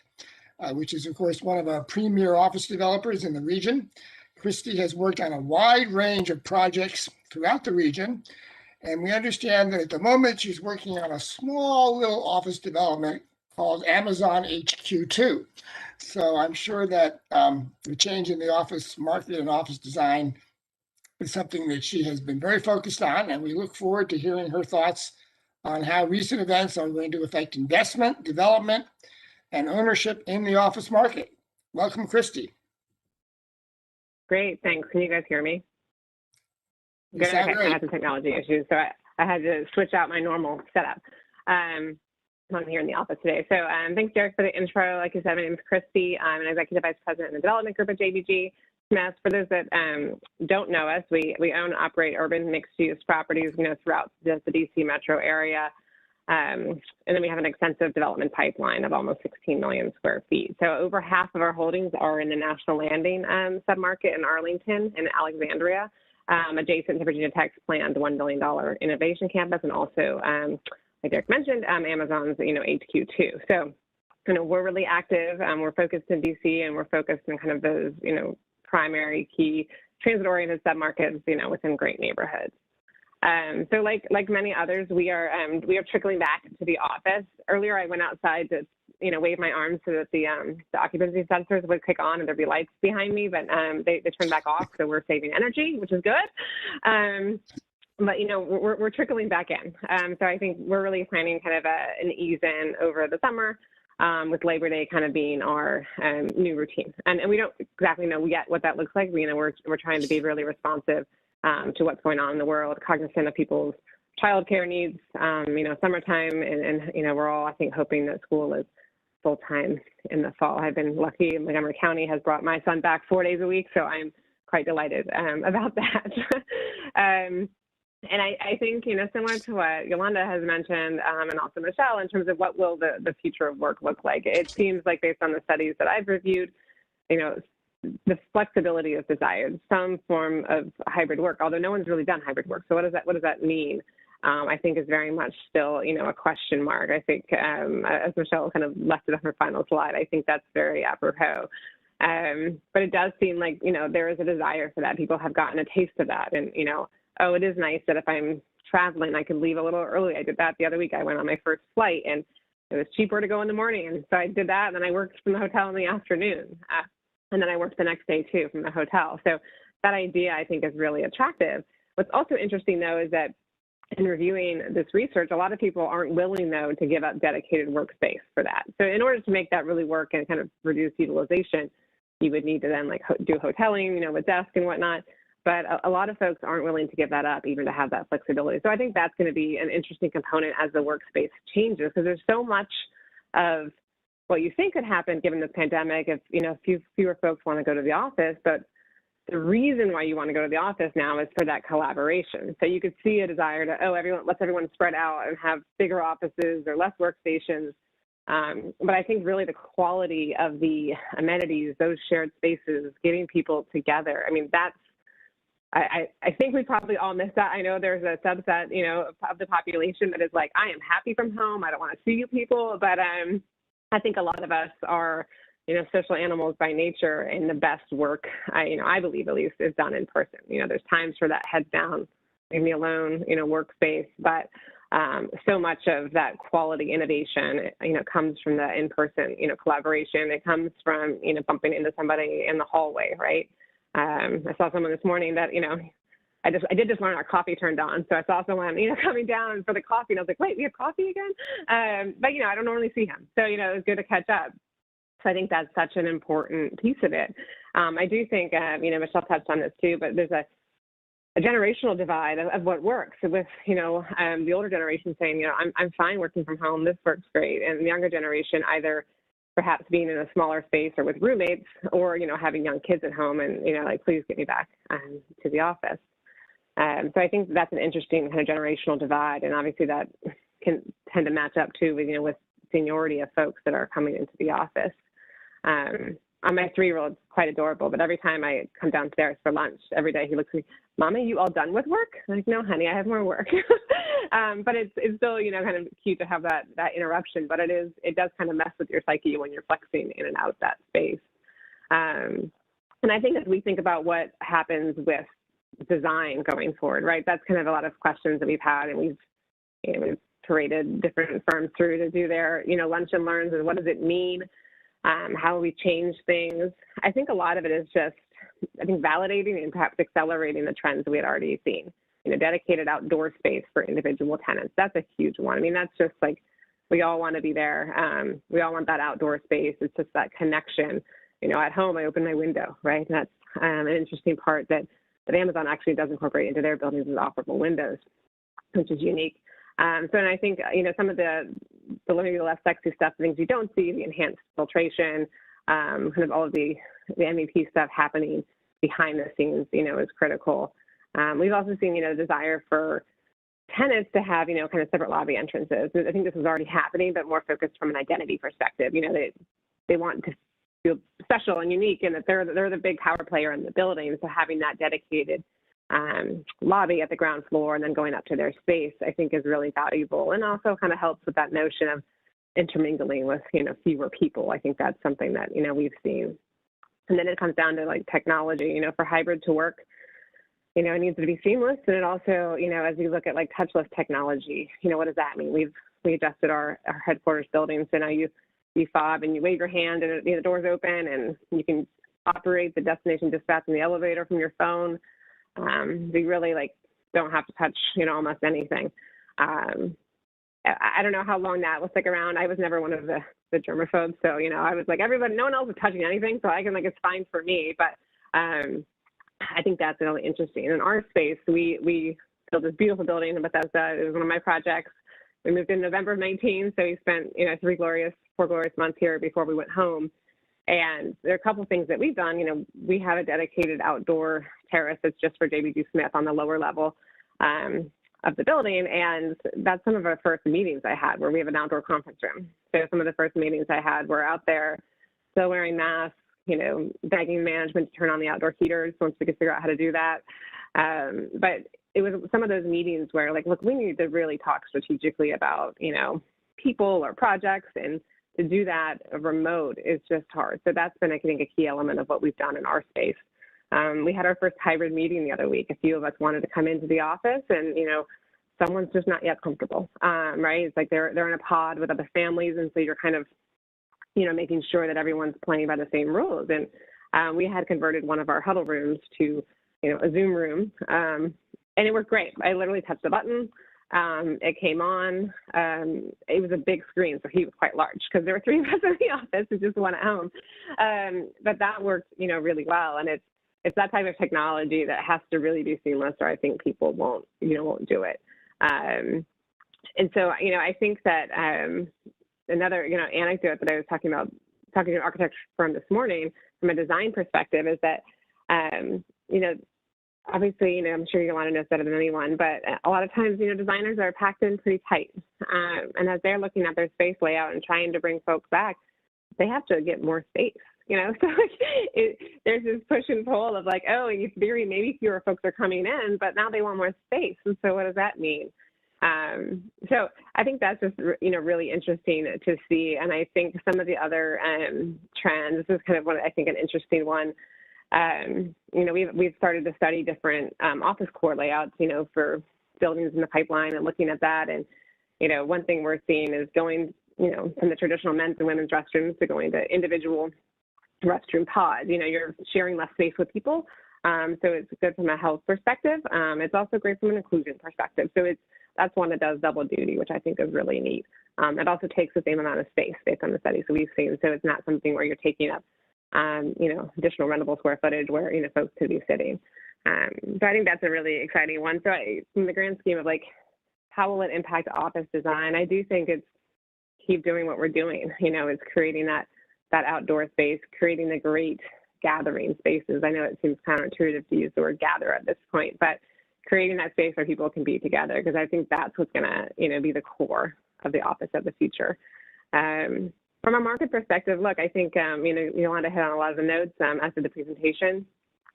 Speaker 19: which is, of course, one of our premier office developers in the region. Christy has worked on a wide range of projects throughout the region, and we understand that at the moment she's working on a small little office development called Amazon HQ2. So I'm sure that the change in the office market and office design is something that she has been very focused on, and we look forward to hearing her thoughts on how recent events are going to affect investment, development, and ownership in the office market. Welcome, Christy.
Speaker 3: Great, thanks. Can you guys hear me?
Speaker 19: You sound
Speaker 3: Okay.
Speaker 19: great.
Speaker 3: I had some technology issues, so I had to switch out my normal setup. I'm here in the office today. So thanks, Derek, for the intro. Like you said, my name is Christy. I'm an Executive Vice President in the Development Group at JBG Smith. For those that don't know us, we own and operate urban mixed-use properties, throughout the DC metro area. And then we have an extensive development pipeline of almost 16 million square feet. So over half of our holdings are in the National Landing submarket in Arlington and Alexandria, adjacent to Virginia Tech's planned $1 billion innovation campus, and also, like Derek mentioned, Amazon's HQ2. So, we're really active. We're focused in DC, and we're focused in kind of those primary key transit-oriented submarkets within great neighborhoods. So like many others, we are trickling back to the office. Earlier, I went outside to wave my arms so that the occupancy sensors would kick on and there'd be lights behind me, but they turned back off, so we're saving energy, which is good. But we're trickling back in. So I think we're really planning kind of an ease in over the summer, with Labor Day kind of being our new routine. And we don't exactly know yet what that looks like. We're trying to be really responsive to what's going on in the world, cognizant of people's childcare needs, summertime, and we're all, I think, hoping that school is full-time in the fall. I've been lucky. Montgomery County has brought my son back 4 days a week, so I'm quite delighted about that. And I think, similar to what Yolanda has mentioned, and also Michelle, in terms of what will the future of work look like, it seems like based on the studies that I've reviewed, the flexibility is desired, some form of hybrid work, although no one's really done hybrid work. So what does that mean? I think is very much still, a question mark. I think, as Michelle kind of left it on her final slide, I think that's very apropos. But it does seem like, there is a desire for that. People have gotten a taste of that. And, oh, it is nice that if I'm traveling, I can leave a little early. I did that the other week. I went on my first flight, and it was cheaper to go in the morning. And so I did that, and then I worked from the hotel in the afternoon. And then I worked the next day, too, from the hotel. So that idea, I think, is really attractive. What's also interesting, though, is that in reviewing this research, a lot of people aren't willing, though, to give up dedicated workspace for that. So in order to make that really work and kind of reduce utilization, you would need to then do hoteling, with desk and whatnot. But a lot of folks aren't willing to give that up, even to have that flexibility. So I think that's going to be an interesting component as the workspace changes, because there's so much of what you think could happen given the pandemic if, fewer folks want to go to the office, but the reason why you want to go to the office now is for that collaboration. So you could see a desire to, let's everyone spread out and have bigger offices or less workstations. But I think really the quality of the amenities, those shared spaces, getting people together, I think we probably all miss that. I know there's a subset, of the population that is like, I am happy from home. I don't want to see you people, but I think a lot of us are, social animals by nature, and the best work, I believe at least, is done in person. There's times for that head down, leave me alone, workspace, but so much of that quality innovation, comes from the in-person, collaboration. It comes from, bumping into somebody in the hallway, right? I saw someone this morning that, I did just learn our coffee turned on. So I saw someone, coming down for the coffee, and I was like, wait, we have coffee again? But, I don't normally see him. So, it was good to catch up. So I think that's such an important piece of it. I do think, Michelle touched on this too, but there's a generational divide of what works with, the older generation saying, I'm fine working from home. This works great. And the younger generation either perhaps being in a smaller space or with roommates, or, you know, having young kids at home and, you know, like, please get me back to the office. So I think that's an interesting kind of generational divide, and obviously that can tend to match up too with, you know, with seniority of folks that are coming into the office. On my 3-year-old, it's quite adorable, but every time I come downstairs for lunch, every day he looks at me, "Mama, you all done with work?" I'm like, "No, honey, I have more work." But it's still, you know, kind of cute to have that interruption, but it does kind of mess with your psyche when you're flexing in and out of that space. And I think as we think about what happens with design going forward, right, that's kind of a lot of questions that we've had, and we've paraded different firms through to do their, you know, lunch and learns, and what does it mean? How we change things. I think a lot of it is just, I think, validating and perhaps accelerating the trends we had already seen. You know, dedicated outdoor space for individual tenants. That's a huge one. I mean, that's just like, we all want to be there. We all want that outdoor space. It's just that connection. You know, at home, I open my window, right? And that's an interesting part that Amazon actually does incorporate into their buildings is operable windows, which is unique. So, and I think, you know, some of the maybe the less sexy stuff, things you don't see, the enhanced filtration, kind of all of the MEP stuff happening behind the scenes, you know, is critical. We've also seen, you know, the desire for tenants to have, you know, kind of separate lobby entrances. I think this is already happening, but more focused from an identity perspective. You know, they want to feel special and unique, and that they're the big power player in the building. So having that dedicated lobby at the ground floor and then going up to their space, I think is really valuable, and also kind of helps with that notion of intermingling with, you know, fewer people. I think that's something that, you know, we've seen. And then it comes down to like technology, you know, for hybrid to work, you know, it needs to be seamless. And it also, you know, as we look at like touchless technology, you know, what does that mean? We adjusted our headquarters building, so now you fob and you wave your hand and the door's open, and you can operate the destination dispatch in the elevator from your phone. We really like don't have to touch, you know, almost anything. I don't know how long that will stick around. I was never one of the germaphobes, so, you know, I was like, everybody, no one else is touching anything, so I can, like, it's fine for me. But I think that's really interesting. In our space, we built this beautiful building in Bethesda. It was one of my projects. We moved in November of 19, so we spent, you know, 4 glorious months here before we went home. And there are a couple of things that we've done. You know, we have a dedicated outdoor terrace that's just for JBG Smith on the lower level of the building. And that's some of our first meetings I had, where we have an outdoor conference room. So some of the first meetings I had were out there, still wearing masks, you know, begging management to turn on the outdoor heaters once we could figure out how to do that. But it was some of those meetings where, like, look, we need to really talk strategically about, you know, people or projects, and to do that remote is just hard. So that's been, I think, a key element of what we've done in our space. We had our first hybrid meeting the other week. A few of us wanted to come into the office, and, you know, someone's just not yet comfortable, right? It's like they're in a pod with other families, and so you're kind of, you know, making sure that everyone's playing by the same rules. And we had converted one of our huddle rooms to, you know, a Zoom room, and it worked great. I literally touched the button. It came on. It was a big screen, so he was quite large because there were 3 of us in the office and just one at home. But that worked, you know, really well. And it's that type of technology that has to really be seamless, or I think people won't do it. And so, you know, I think that another, you know, anecdote that I was talking to an architecture firm this morning from a design perspective is that, you know, obviously, you know, I'm sure Yolanda knows better than anyone, but a lot of times, you know, designers are packed in pretty tight. And as they're looking at their space layout and trying to bring folks back, they have to get more space, you know? So there's this push and pull of like, oh, in theory, maybe fewer folks are coming in, but now they want more space. And so what does that mean? So I think that's just, you know, really interesting to see. And I think some of the other trends, this is kind of one, I think, an interesting one. You know, we've started to study different office core layouts, you know, for buildings in the pipeline, and looking at that. And, you know, one thing we're seeing is going, you know, from the traditional men's and women's restrooms to going to individual restroom pods. You know, you're sharing less space with people. So it's good from a health perspective. It's also great from an inclusion perspective. So that's one that does double duty, which I think is really neat. It also takes the same amount of space based on the studies that we've seen. So it's not something where you're taking up you know, additional rentable square footage where, you know, folks could be sitting. So I think that's a really exciting one. So in the grand scheme of like, how will it impact office design? I do think it's keep doing what we're doing. You know, it's creating that that outdoor space, creating the great gathering spaces. I know it seems counterintuitive to use the word gather at this point, but creating that space where people can be together, because I think that's what's going to, be the core of the office of the future. From a market perspective, look, I think, Yolanda hit on a lot of the notes after the presentation,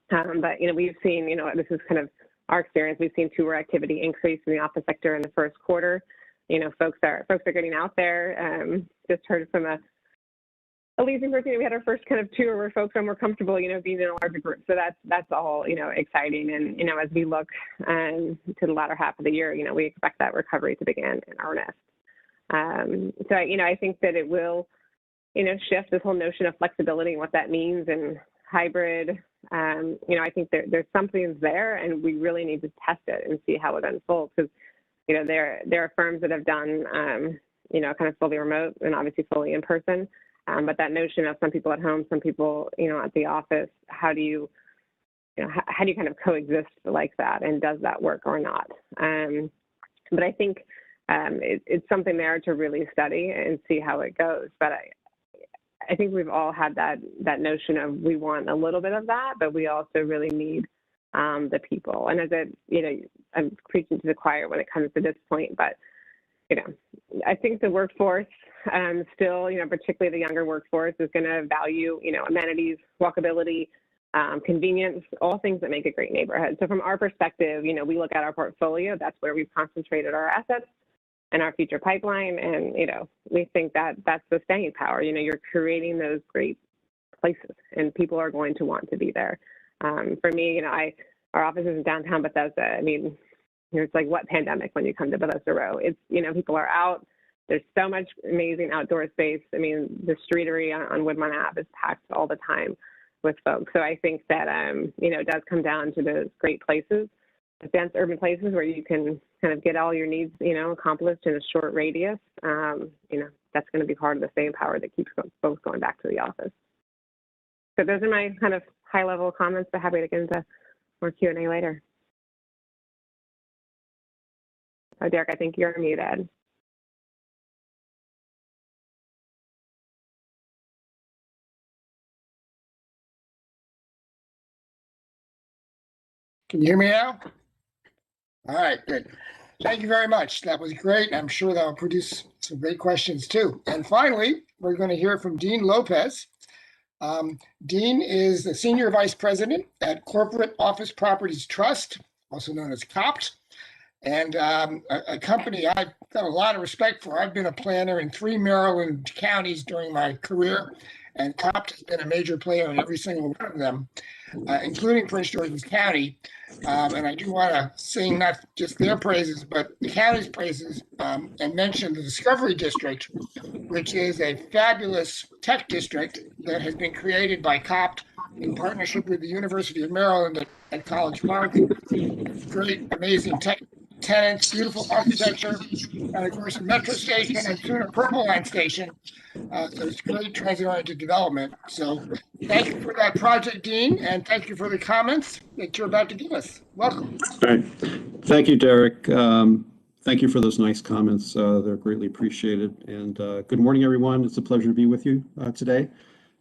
Speaker 3: but, we've seen, this is kind of our experience. We've seen tour activity increase in the office sector in the first quarter. Folks are getting out there. Just heard from a leasing person, we had our first kind of tour where folks are more comfortable, being in a larger group. So that's all, exciting. And, as we look to the latter half of the year, we expect that recovery to begin in earnest. So, I think that it will, shift this whole notion of flexibility and what that means and hybrid. I think there's something there, and we really need to test it and see how it unfolds, because, there are firms that have done, kind of fully remote and obviously fully in person. But that notion of some people at home, some people, at the office, how do you kind of coexist like that, and does that work or not? But I think it's something there to really study and see how it goes. But I think we've all had that notion of we want a little bit of that, but we also really need the people. And as I'm preaching to the choir when it comes to this point, but I think the workforce still, particularly the younger workforce, is going to value, amenities, walkability, convenience, all things that make a great neighborhood. So from our perspective, we look at our portfolio, that's where we've concentrated our assets and our future pipeline. And, we think that that's the staying power. You're creating those great places and people are going to want to be there. For me, our office is in downtown Bethesda. I mean, it's like what pandemic when you come to Bethesda Row. It's, people are out. There's so much amazing outdoor space. I mean, the streetery on Woodmont Ave is packed all the time with folks. So I think that, it does come down to those great places, dense urban places where you can kind of get all your needs, accomplished in a short radius. That's going to be part of the staying power that keeps folks going back to the office. So those are my kind of high-level comments, but happy to get into more Q&A later. Oh, Derek, I think you're muted.
Speaker 19: Can you hear me now? All right, good. Thank you very much. That was great. I'm sure that will produce some great questions too. And finally, we're going to hear from Dean Lopez. Dean is the Senior Vice President at Corporate Office Properties Trust, also known as COPT, and a company I've got a lot of respect for. I've been a planner in 3 Maryland counties during my career, and COPT has been a major player in every single one of them, including Prince George's County. And I do want to sing not just their praises, but the county's praises, and mention the Discovery District, which is a fabulous tech district that has been created by COPT in partnership with the University of Maryland at College Park. Great, amazing tech tenants, beautiful architecture, and of course a metro station and soon a Purple Line station. So it's great transit-oriented development. So thank you for that project, Dean, and thank you for the comments that you're about to give us. Welcome.
Speaker 4: All right. Thank you, Derek. Thank you for those nice comments. They're greatly appreciated. And good morning, everyone. It's a pleasure to be with you today.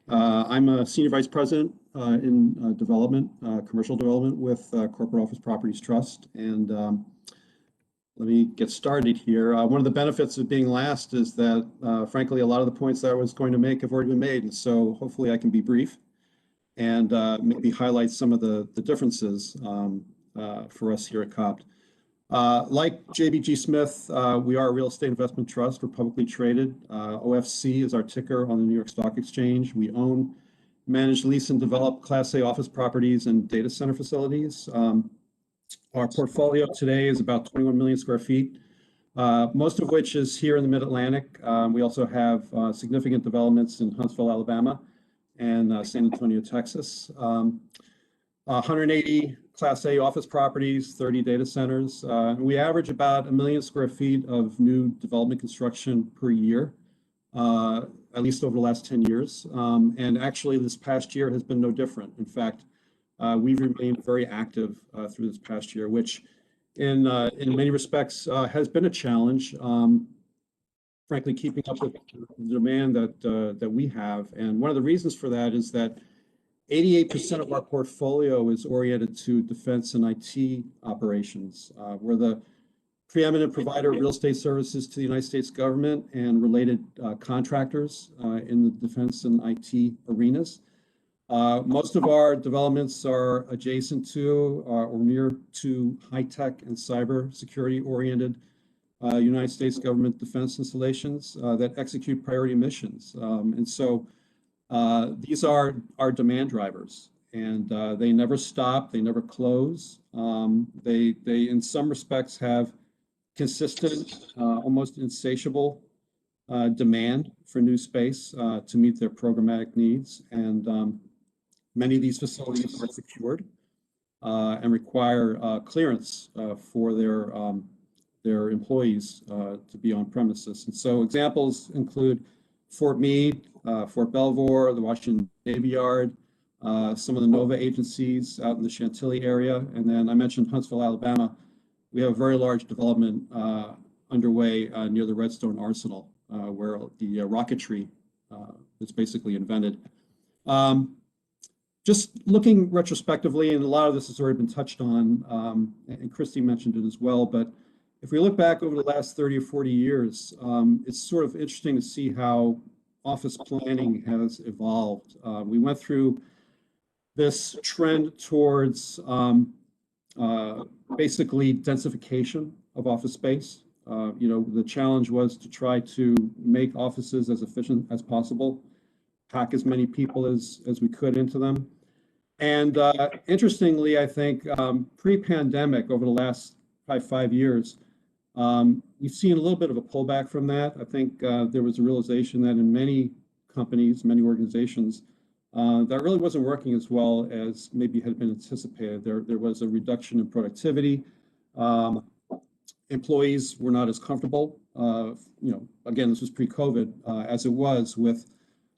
Speaker 4: I'm a Senior Vice President in development, commercial development with Corporate Office Properties Trust. And let me get started here. One of the benefits of being last is that, frankly, a lot of the points that I was going to make have already been made. And so hopefully I can be brief and maybe highlight some of the differences for us here at COPT. Like JBG Smith, we are a real estate investment trust. We're publicly traded. OFC is our ticker on the New York Stock Exchange. We own, manage, lease, and develop Class A office properties and data center facilities. Our portfolio today is about 21 million square feet, most of which is here in the Mid-Atlantic. We also have significant developments in Huntsville, Alabama, and San Antonio, Texas. 180 Class A office properties, 30 data centers. We average about 1 million square feet of new development construction per year, at least over the last 10 years. And actually, this past year has been no different. In fact, we've remained very active through this past year, which in many respects has been a challenge. frankly, keeping up with the demand that we have. And one of the reasons for that is that 88% of our portfolio is oriented to defense and IT operations. We're the preeminent provider of real estate services to the United States government and related contractors in the defense and IT arenas. Most of our developments are adjacent to or near to high-tech and cyber security oriented United States government defense installations that execute priority missions. And so these are our demand drivers, and they never stop, they never close. They in some respects have consistent, almost insatiable demand for new space to meet their programmatic needs. And many of these facilities are secured and require clearance for their employees to be on premises. And so examples include Fort Meade, Fort Belvoir, the Washington Navy Yard, some of the NOVA agencies out in the Chantilly area. And then I mentioned Huntsville, Alabama. We have a very large development underway near the Redstone Arsenal, where the rocketry is basically invented. Just looking retrospectively, and a lot of this has already been touched on, and Christy mentioned it as well, but if we look back over the last 30 or 40 years, it's sort of interesting to see how office planning has evolved. We went through this trend towards basically densification of office space. The challenge was to try to make offices as efficient as possible, pack as many people as we could into them. And interestingly, I think pre-pandemic, over the last 5 years, we've seen a little bit of a pullback from that. I think there was a realization that in many companies, many organizations, that really wasn't working as well as maybe had been anticipated. There was a reduction in productivity. Employees were not as comfortable. Again, this was pre-COVID, as it was with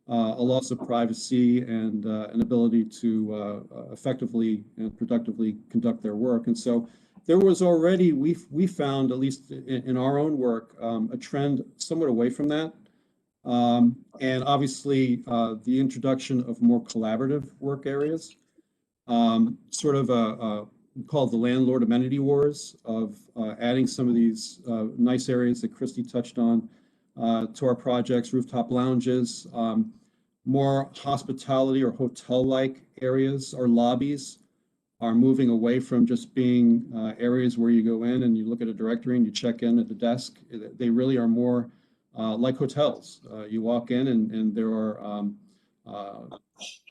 Speaker 4: a loss of privacy and an ability to effectively and productively conduct their work. And so there was already, we found, at least in our own work, a trend somewhat away from that. And obviously, the introduction of more collaborative work areas, sort of called the landlord amenity wars of adding some of these nice areas that Christy touched on to our projects, rooftop lounges, more hospitality or hotel-like areas or lobbies are moving away from just being areas where you go in and you look at a directory and you check in at the desk. They really are more like hotels. You walk in and there are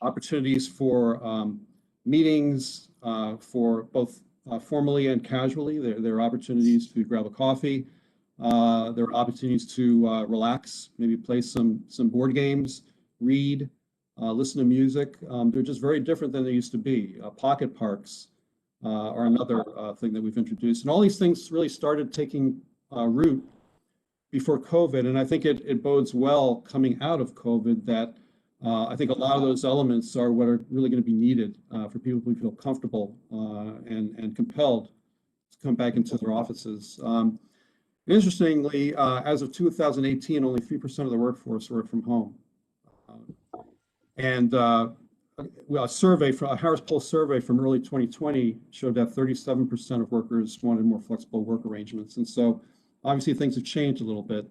Speaker 4: opportunities for meetings for both formally and casually. There are opportunities to grab a coffee. There are opportunities to relax, maybe play some board games, read, listen to music. They're just very different than they used to be. Pocket parks are another thing that we've introduced. And all these things really started taking root before COVID. And I think it bodes well coming out of COVID that I think a lot of those elements are what are really going to be needed for people who feel comfortable and compelled to come back into their offices. Interestingly, as of 2018, only 3% of the workforce work from home. And a survey, a Harris Poll survey from early 2020 showed that 37% of workers wanted more flexible work arrangements. And so obviously things have changed a little bit.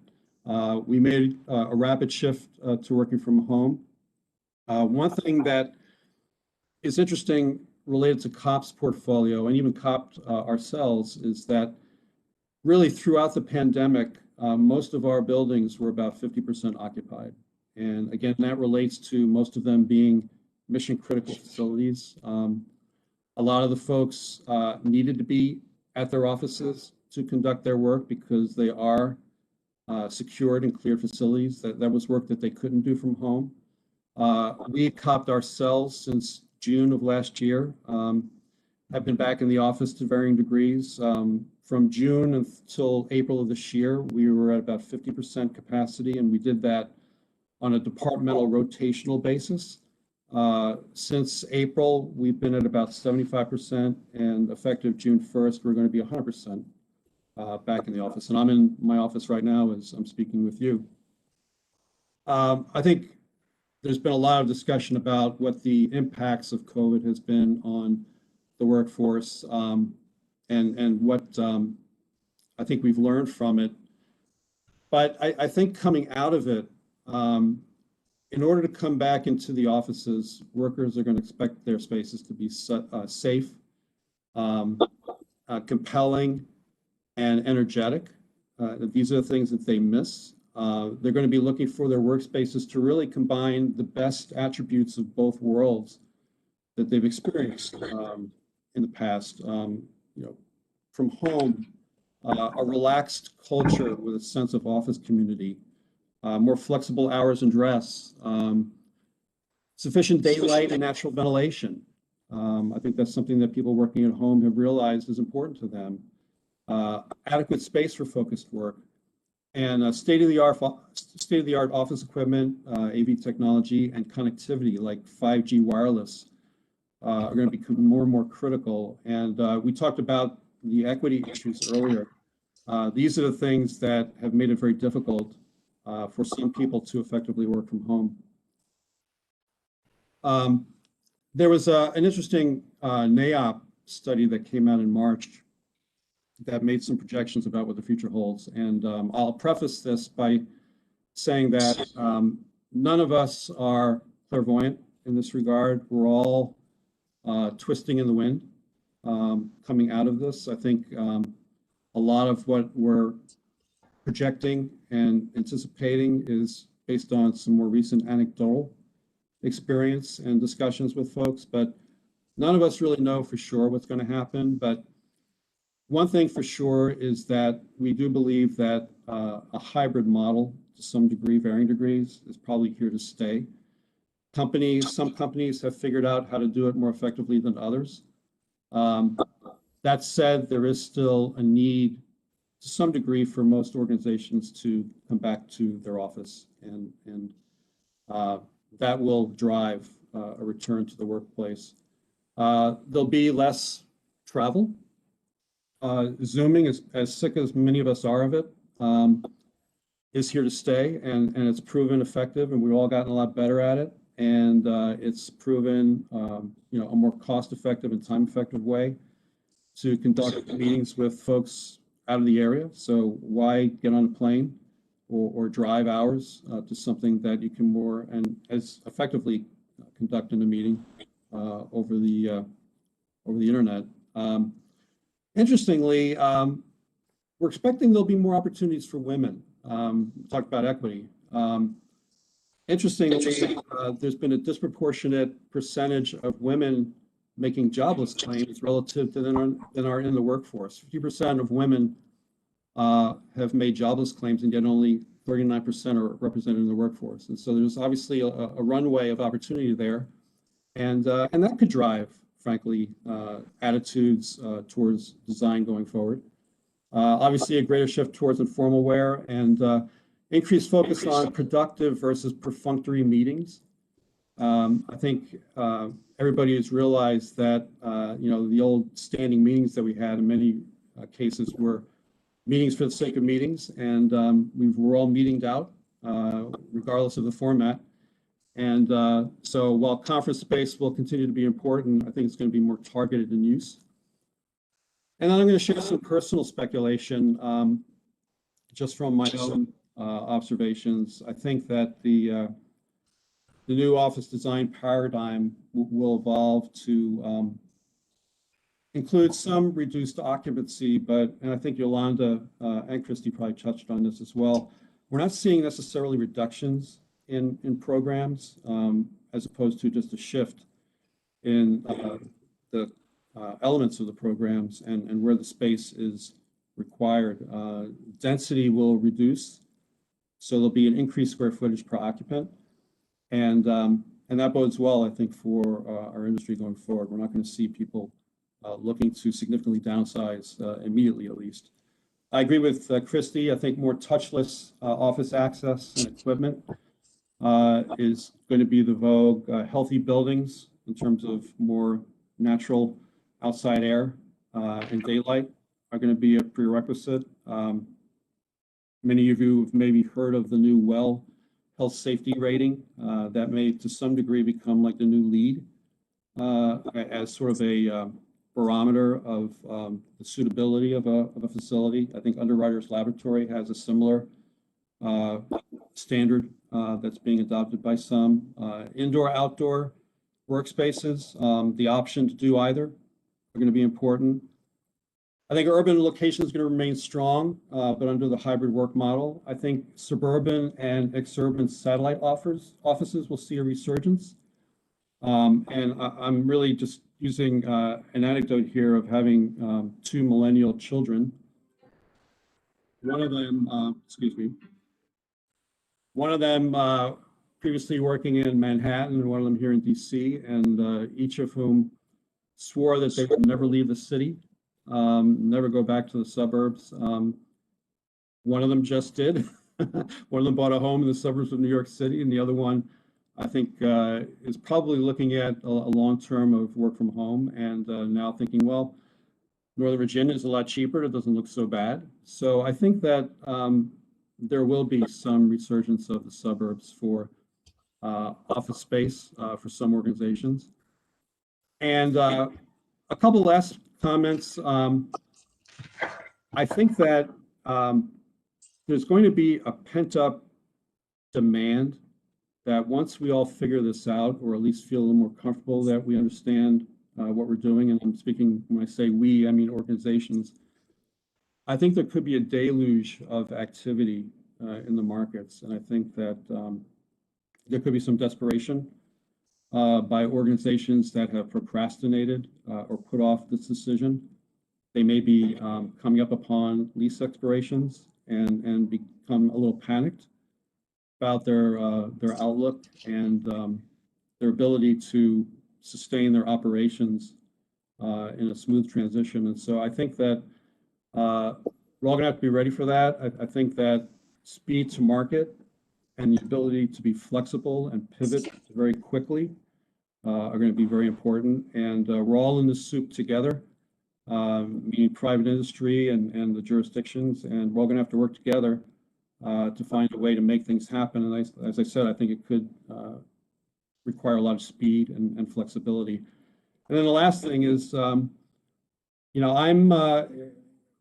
Speaker 4: We made a rapid shift to working from home. One thing that is interesting related to COP's portfolio and even COP ourselves is that really throughout the pandemic, most of our buildings were about 50% occupied. And again, that relates to most of them being mission critical facilities. A lot of the folks needed to be at their offices to conduct their work because they are secured and cleared facilities. That was work that they couldn't do from home. We COP'd ourselves since June of last year, have been back in the office to varying degrees. From June until April of this year, we were at about 50% capacity, and we did that on a departmental rotational basis. Since April, we've been at about 75%, and effective June 1st, we're going to be 100% back in the office. And I'm in my office right now as I'm speaking with you. I think there's been a lot of discussion about what the impacts of COVID has been on the workforce, and what I think we've learned from it. But I think coming out of it, in order to come back into the offices, workers are going to expect their spaces to be safe, compelling, and energetic. These are the things that they miss. They're going to be looking for their workspaces to really combine the best attributes of both worlds that they've experienced in the past. From home, a relaxed culture with a sense of office community, more flexible hours and dress, sufficient daylight and natural ventilation. I think that's something that people working at home have realized is important to them. Adequate space for focused work, and state-of-the-art office equipment, AV technology, and connectivity like 5G wireless are going to become more and more critical. And we talked about the equity issues earlier. These are the things that have made it very difficult for some people to effectively work from home. There was an interesting NAIOP study that came out in March that made some projections about what the future holds. And I'll preface this by saying that none of us are clairvoyant in this regard. We're all twisting in the wind coming out of this. I think a lot of what we're projecting and anticipating is based on some more recent anecdotal experience and discussions with folks, but none of us really know for sure what's going to happen. But one thing for sure is that we do believe that a hybrid model, to some degree, varying degrees, is probably here to stay. Some companies have figured out how to do it more effectively than others. That said, there is still a need to some degree for most organizations to come back to their office, and that will drive a return to the workplace. There'll be less travel. Zooming, as sick as many of us are of it, is here to stay, and it's proven effective, and we've all gotten a lot better at it. And it's proven, a more cost-effective and time-effective way to conduct meetings with folks out of the area. So why get on a plane or drive hours to something that you can more and as effectively conduct in a meeting over the internet. Interestingly, we're expecting there'll be more opportunities for women. Talk about equity. Interestingly, there's been a disproportionate percentage of women making jobless claims relative to than are in the workforce. 50% of women have made jobless claims, and yet only 39% are represented in the workforce. And so there's obviously a runway of opportunity there, and that could drive, frankly, attitudes towards design going forward. Obviously, a greater shift towards informal wear and increased focus on productive versus perfunctory meetings. I think everybody has realized that the old standing meetings that we had in many cases were meetings for the sake of meetings, and we're all meetinged out regardless of the format. And so while conference space will continue to be important, I think it's going to be more targeted in use. And then I'm going to share some personal speculation just from my own observations. I think that the new office design paradigm will evolve to include some reduced occupancy, and I think Yolanda and Christy probably touched on this as well. We're not seeing necessarily reductions in programs as opposed to just a shift in the elements of the programs and where the space is required. Density will reduce, so there'll be an increased square footage per occupant, and that bodes well, I think, for our industry going forward. We're not going to see people looking to significantly downsize immediately, at least. I agree with Christy. I think more touchless office access and equipment is going to be the vogue. Healthy buildings in terms of more natural outside air and daylight are going to be a prerequisite. Many of you have maybe heard of the new well health safety rating. That may, to some degree, become like the new lead as sort of a barometer of the suitability of a facility. I think Underwriters Laboratory has a similar standard that's being adopted by some. Indoor-outdoor workspaces, the option to do either are going to be important. I think urban location is going to remain strong, but under the hybrid work model. I think suburban and exurban satellite offices will see a resurgence. And I'm really just using an anecdote here of having 2 millennial children. One of them, one of them previously working in Manhattan and one of them here in DC, and each of whom swore that they would never leave the city, never go back to the suburbs. One of them just did. One of them bought a home in the suburbs of New York City, and the other one, I think, is probably looking at a long term of work from home and now thinking, well, Northern Virginia is a lot cheaper. It doesn't look so bad. So I think that there will be some resurgence of the suburbs for office space for some organizations. And a couple last comments. I think that there's going to be a pent-up demand that once we all figure this out, or at least feel a little more comfortable that we understand what we're doing, and I'm speaking, when I say we, I mean organizations, I think there could be a deluge of activity in the markets. And I think that there could be some desperation by organizations that have procrastinated or put off this decision. They may be coming up upon lease expirations and become a little panicked about their outlook and their ability to sustain their operations in a smooth transition. And so I think that we're all gonna have to be ready for that. I think that speed to market and the ability to be flexible and pivot very quickly are going to be very important. And we're all in this soup together, meaning private industry and the jurisdictions, and we're all going to have to work together to find a way to make things happen. And as I said, I think it could require a lot of speed and flexibility. And then the last thing is, you know, I'm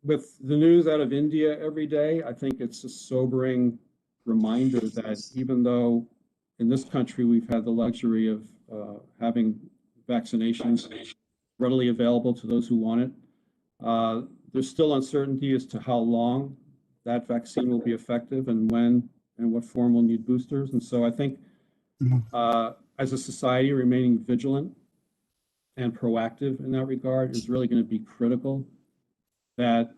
Speaker 4: with the news out of India every day. I think it's a sobering reminder that even though in this country we've had the luxury of having vaccinations readily available to those who want it, there's still uncertainty as to how long that vaccine will be effective and when and what form we'll need boosters. And so I think as a society, remaining vigilant and proactive in that regard is really going to be critical, that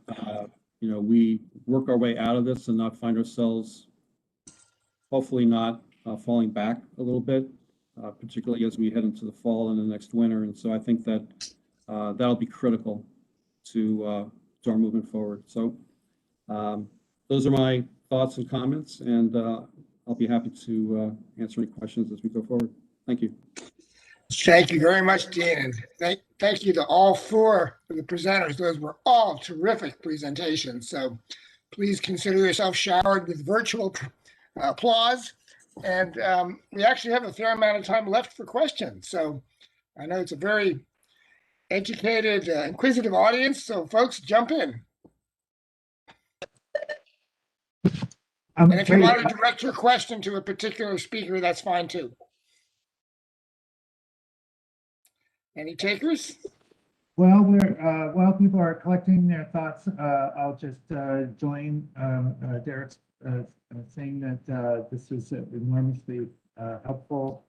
Speaker 4: you know, we work our way out of this and not find ourselves hopefully not falling back a little bit, particularly as we head into the fall and the next winter. And so I think that that'll be critical to our movement forward. So those are my thoughts and comments, and I'll be happy to answer any questions as we go forward. Thank you.
Speaker 19: Thank you very much, Dean. And thank you to all 4 of the presenters. Those were all terrific presentations. So please consider yourself showered with virtual applause. And we actually have a fair amount of time left for questions. So I know it's a very educated, inquisitive audience. So folks, jump in. And if you want to direct your question to a particular speaker, that's fine too. Any takers?
Speaker 1: Well, while people are collecting their thoughts, I'll just join Derek's saying that this is enormously helpful,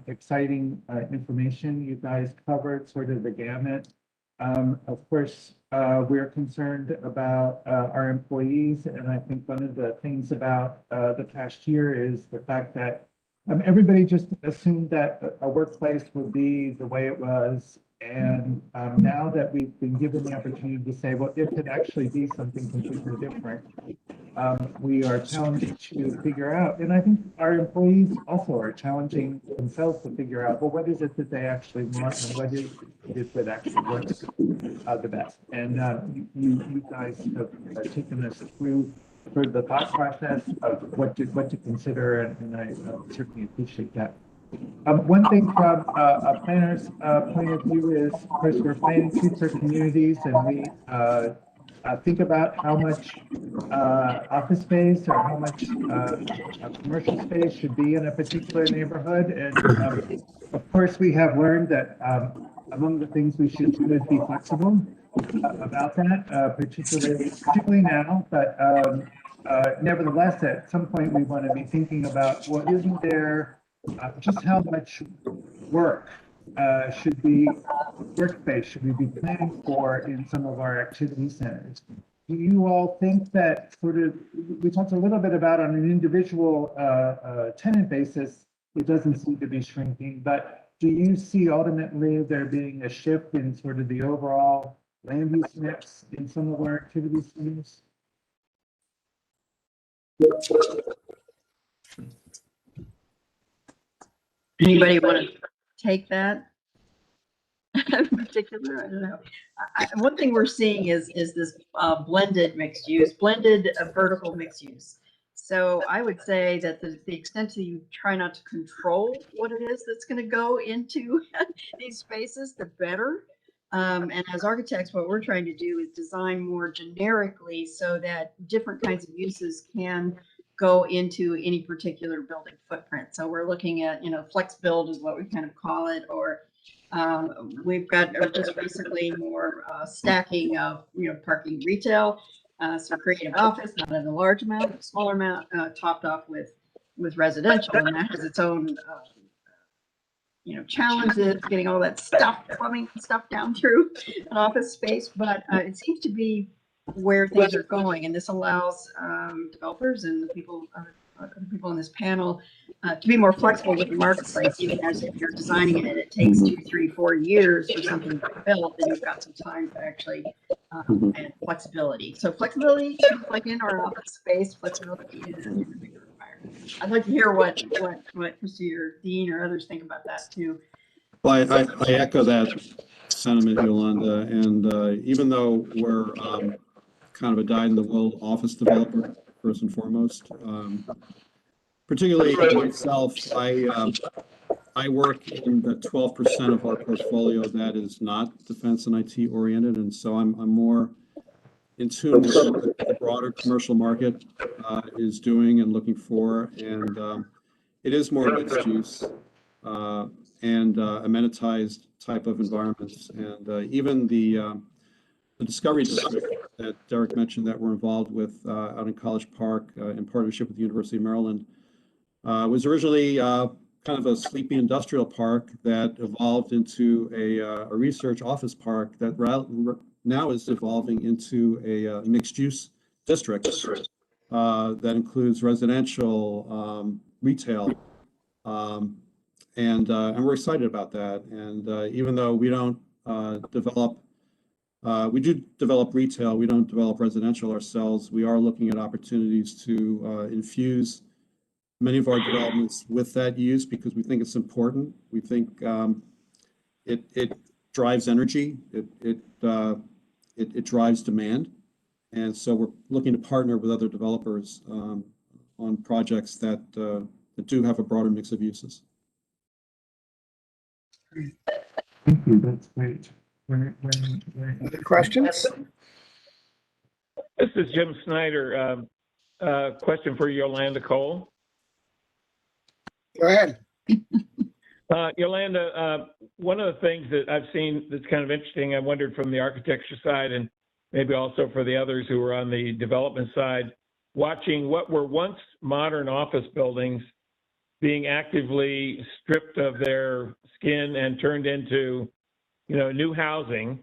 Speaker 1: exciting information. You guys covered sort of the gamut. Of course, we're concerned about our employees, and I think one of the things about the past year is the fact that everybody just assumed that a workplace would be the way it was. And now that we've been given the opportunity to say, well, it could actually be something completely different, we are challenged to figure out, and I think our employees also are challenging themselves to figure out, well, what is it that they actually want and what is it that actually works the best. And you guys have taken us through the thought process of what to consider, and I certainly appreciate that. One thing from a planner's point of view is, of course, we're planning future communities, and we think about how much office space or how much commercial space should be in a particular neighborhood. And of course, we have learned that among the things we should do is be flexible about that, particularly now. But nevertheless, at some point, we want to be thinking about, well, isn't there just how much work should be workspace should we be planning for in some of our activity centers? Do you all think that we talked a little bit about on an individual tenant basis, it doesn't seem to be shrinking, but do you see ultimately there being a shift in sort of the overall land use mix in some of our activity centers?
Speaker 20: Anybody want to take that in particular? I don't know. One thing we're seeing is this blended mixed use, blended vertical mixed use. So I would say that the extent that you try not to control what it is that's going to go into these spaces, the better. And as architects, what we're trying to do is design more generically so that different kinds of uses can go into any particular building footprint. So we're looking at, flex build is what we kind of call it, or we've got just recently more stacking of, parking retail. So creative office, not in a large amount, a smaller amount, topped off with residential, and that has its own, challenges, getting all that stuff, plumbing stuff down through an office space. But it seems to be where things are going, and this allows developers and the people on this panel to be more flexible with the marketplace. Even as if you're designing it and it takes 2, 3, 4 years for something to be built, then you've got some time to actually and flexibility. So flexibility, like in our office space, flexibility is in a bigger environment. I'd like to hear what Mr. or Dean or others think about that too.
Speaker 4: Well, I echo that sentiment, Yolanda. And even though we're kind of a dyed-in-the-wool office developer, first and foremost, particularly myself, I work in the 12% of our portfolio that is not defense and IT oriented, and so I'm more in tune with what the broader commercial market is doing and looking for, and it is more mixed use and amenitized type of environments, and even the Discovery District that Derek mentioned that we're involved with out in College Park in partnership with the University of Maryland was originally kind of a sleepy industrial park that evolved into a research office park that now is evolving into a mixed use district that includes residential, retail, and we're excited about that. And even though we don't we do develop retail, we don't develop residential ourselves, we are looking at opportunities to infuse many of our developments with that use because we think it's important. We think it drives energy, it drives demand. And so we're looking to partner with other developers on projects that do have a broader mix of uses.
Speaker 1: Thank you, that's great.
Speaker 19: Other questions?
Speaker 5: This is Jim Snyder. Question for Yolanda Cole.
Speaker 19: Go ahead.
Speaker 5: Yolanda, one of the things that I've seen that's kind of interesting, I wondered from the architecture side and maybe also for the others who are on the development side, watching what were once modern office buildings being actively stripped of their skin and turned into, new housing.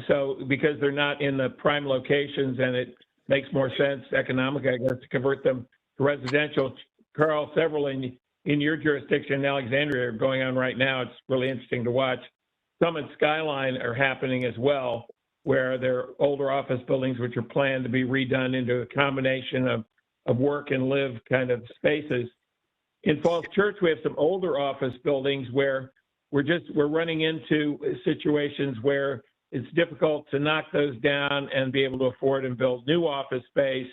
Speaker 5: So because they're not in the prime locations and it makes more sense economically, I guess, to convert them to residential. Carl, several in your jurisdiction in Alexandria are going on right now. It's really interesting to watch. Some at Skyline are happening as well, where they're older office buildings which are planned to be redone into a combination of work and live kind of spaces. In Falls Church, we have some older office buildings where we're running into situations where it's difficult to knock those down and be able to afford and build new office space,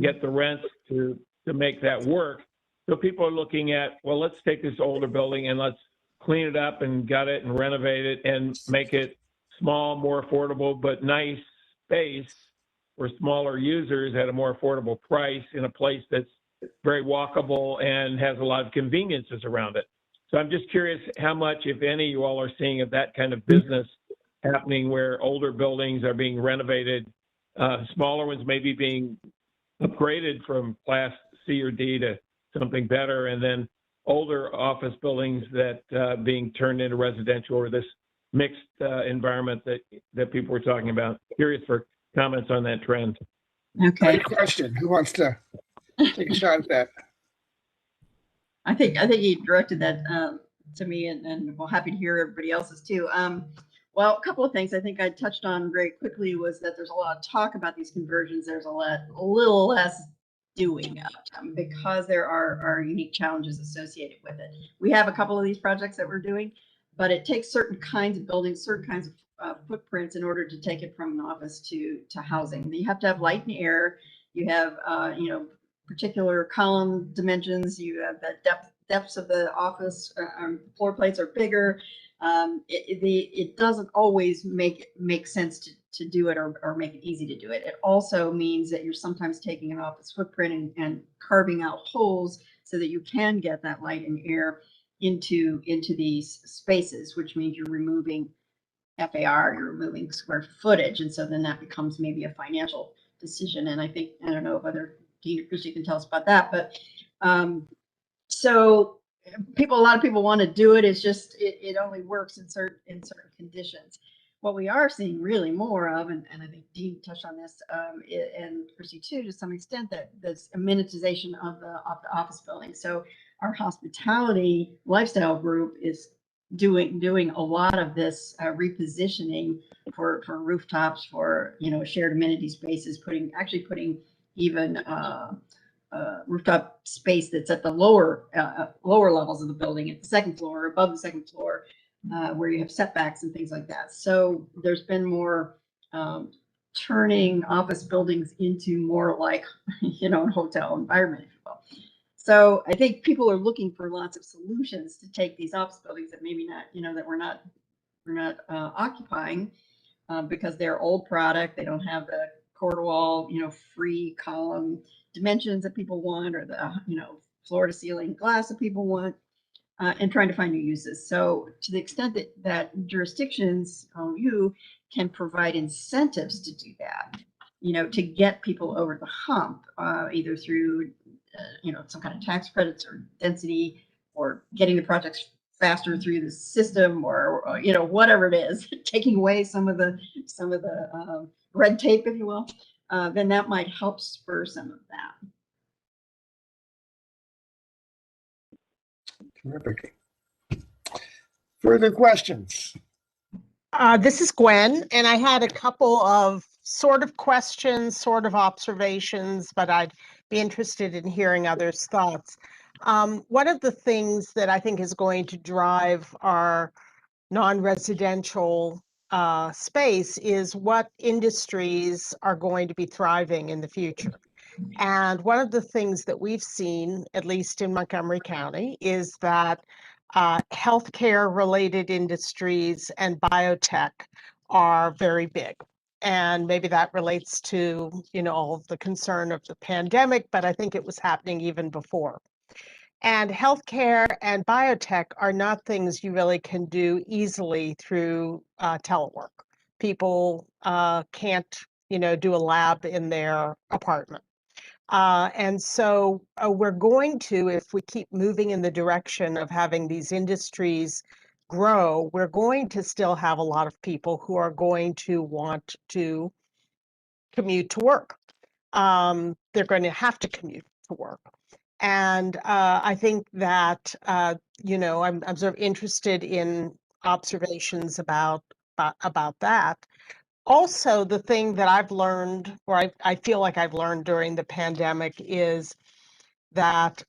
Speaker 5: get the rents to make that work. So people are looking at, well, let's take this older building and let's clean it up and gut it and renovate it and make it small, more affordable, but nice space for smaller users at a more affordable price in a place that's very walkable and has a lot of conveniences around it. So I'm just curious how much, if any, you all are seeing of that kind of business happening where older buildings are being renovated, smaller ones maybe being upgraded from class C or D to something better, and then older office buildings that being turned into residential or this mixed environment that people were talking about. Curious for comments on that trend.
Speaker 20: Okay.
Speaker 19: Great question. Who wants to take a shot at that?
Speaker 20: I think you directed that to me, and we're happy to hear everybody else's too. Well, a couple of things I think I touched on very quickly was that there's a lot of talk about these conversions. There's a little less doing of them because there are unique challenges associated with it. We have a couple of these projects that we're doing, but it takes certain kinds of buildings, certain kinds of footprints in order to take it from an office to housing. You have to have light and air. You have particular column dimensions. You have the depths of the office. Floor plates are bigger. It doesn't always make sense to do it or make it easy to do it. It also means that you're sometimes taking an office footprint and carving out holes so that you can get that light and air into these spaces, which means you're removing FAR, you're removing square footage. And so then that becomes maybe a financial decision. And I don't know if other Dean or Christy can tell us about that, but so a lot of people want to do it. It's just, it only works in certain conditions. What we are seeing really more of, and I think Dean touched on this, and Christy too, to some extent, that this amenitization of the office building. So our hospitality lifestyle group is doing a lot of this repositioning for rooftops, for shared amenity spaces, putting even rooftop space that's at the lower levels of the building, at the second floor, above the second floor, where you have setbacks and things like that. So there's been more turning office buildings into more like a hotel environment, if you will. So I think people are looking for lots of solutions to take these office buildings that maybe not, that we're not occupying because they're old product. They don't have the quarter wall, free column dimensions that people want, or the floor to ceiling glass that people want, and trying to find new uses. So to the extent that jurisdictions, you can provide incentives to do that, to get people over the hump, either through some kind of tax credits or density, or getting the projects faster through the system, or whatever it is, taking away some of the red tape, if you will, then that might help spur some of that.
Speaker 19: Terrific. Further questions?
Speaker 2: This is Gwen, and I had a couple of sort of questions, sort of observations, but I'd be interested in hearing others' thoughts. One of the things that I think is going to drive our non-residential space is what industries are going to be thriving in the future. And one of the things that we've seen, at least in Montgomery County, is that healthcare related industries and biotech are very big. And maybe that relates to, all of the concern of the pandemic, but I think it was happening even before. And healthcare and biotech are not things you really can do easily through telework. People can't, do a lab in their apartment. And so we're going to, if we keep moving in the direction of having these industries grow, we're going to still have a lot of people who are going to want to commute to work. They're going to have to commute to work. And I think that, I'm sort of interested in observations about that. Also, the thing that I've learned, or I feel like I've learned during the pandemic, is that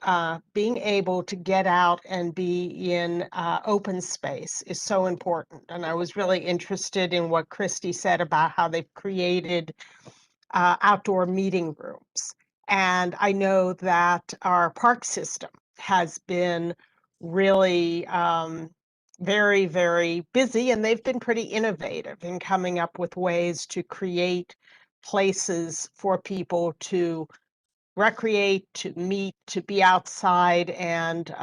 Speaker 2: being able to get out and be in open space is so important. And I was really interested in what Christy said about how they've created outdoor meeting rooms. And I know that our park system has been really very, very busy, and they've been pretty innovative in coming up with ways to create places for people to recreate, to meet, to be outside, and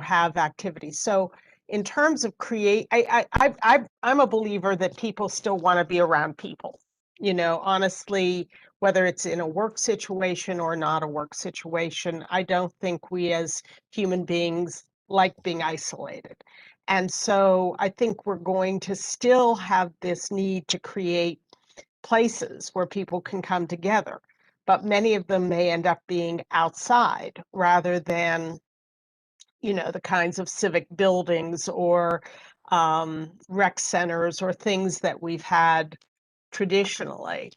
Speaker 2: have activities. So in terms of I'm a believer that people still want to be around people. Honestly, whether it's in a work situation or not a work situation, I don't think we as human beings like being isolated. And so I think we're going to still have this need to create places where people can come together, but many of them may end up being outside rather than the kinds of civic buildings or rec centers or things that we've had traditionally.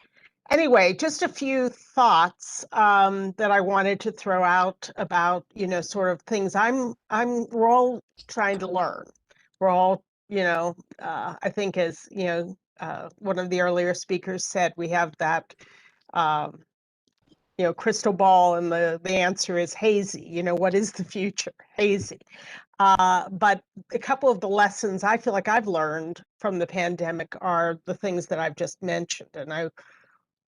Speaker 2: Anyway, just a few thoughts that I wanted to throw out about, sort of things we're all trying to learn. We're all, I think as, one of the earlier speakers said, we have that, crystal ball, and the answer is hazy. What is the future? Hazy. But a couple of the lessons I feel like I've learned from the pandemic are the things that I've just mentioned. And I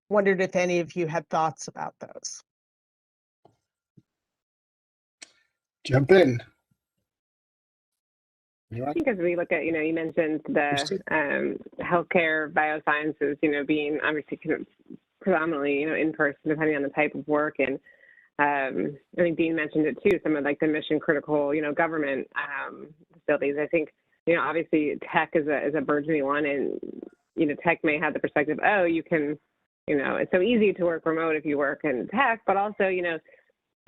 Speaker 2: wondered if any of you had thoughts about those.
Speaker 19: Jump in.
Speaker 3: I think as we look at, you mentioned the healthcare, biosciences, being obviously kind of predominantly, in person, depending on the type of work. And I think Dean mentioned it too, some of like the mission critical, government facilities. I think, obviously tech is a burgeoning one, and, tech may have the perspective, oh, you can, it's so easy to work remote if you work in tech, but also,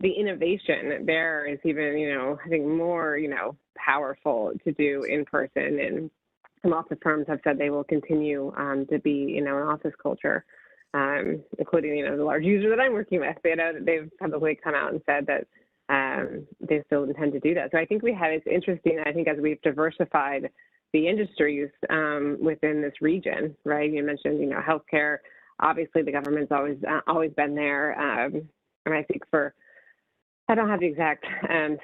Speaker 3: the innovation there is even, I think more, powerful to do in person. And lots of firms have said they will continue to be, an office culture, including, the large user that I'm working with. They've publicly come out and said that they still intend to do that. So I think it's interesting, I think, as we've diversified the industries within this region, right? You mentioned, healthcare. Obviously, the government's always been there. And I think I don't have the exact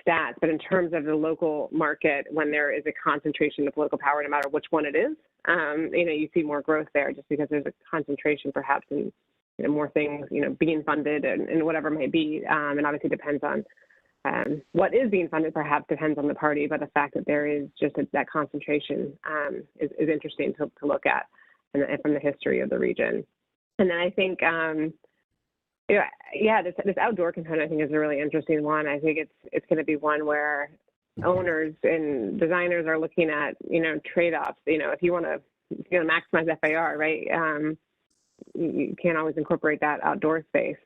Speaker 3: stats, but in terms of the local market, when there is a concentration of political power, no matter which one it is, you see more growth there just because there's a concentration perhaps in more things, being funded and whatever it may be. And obviously depends on what is being funded, perhaps depends on the party, but the fact that there is just that concentration is interesting to look at and from the history of the region. And then I think, this outdoor component I think is a really interesting one. I think it's going to be one where owners and designers are looking at, trade-offs. If you want to maximize FAR, right? You can't always incorporate that outdoor space,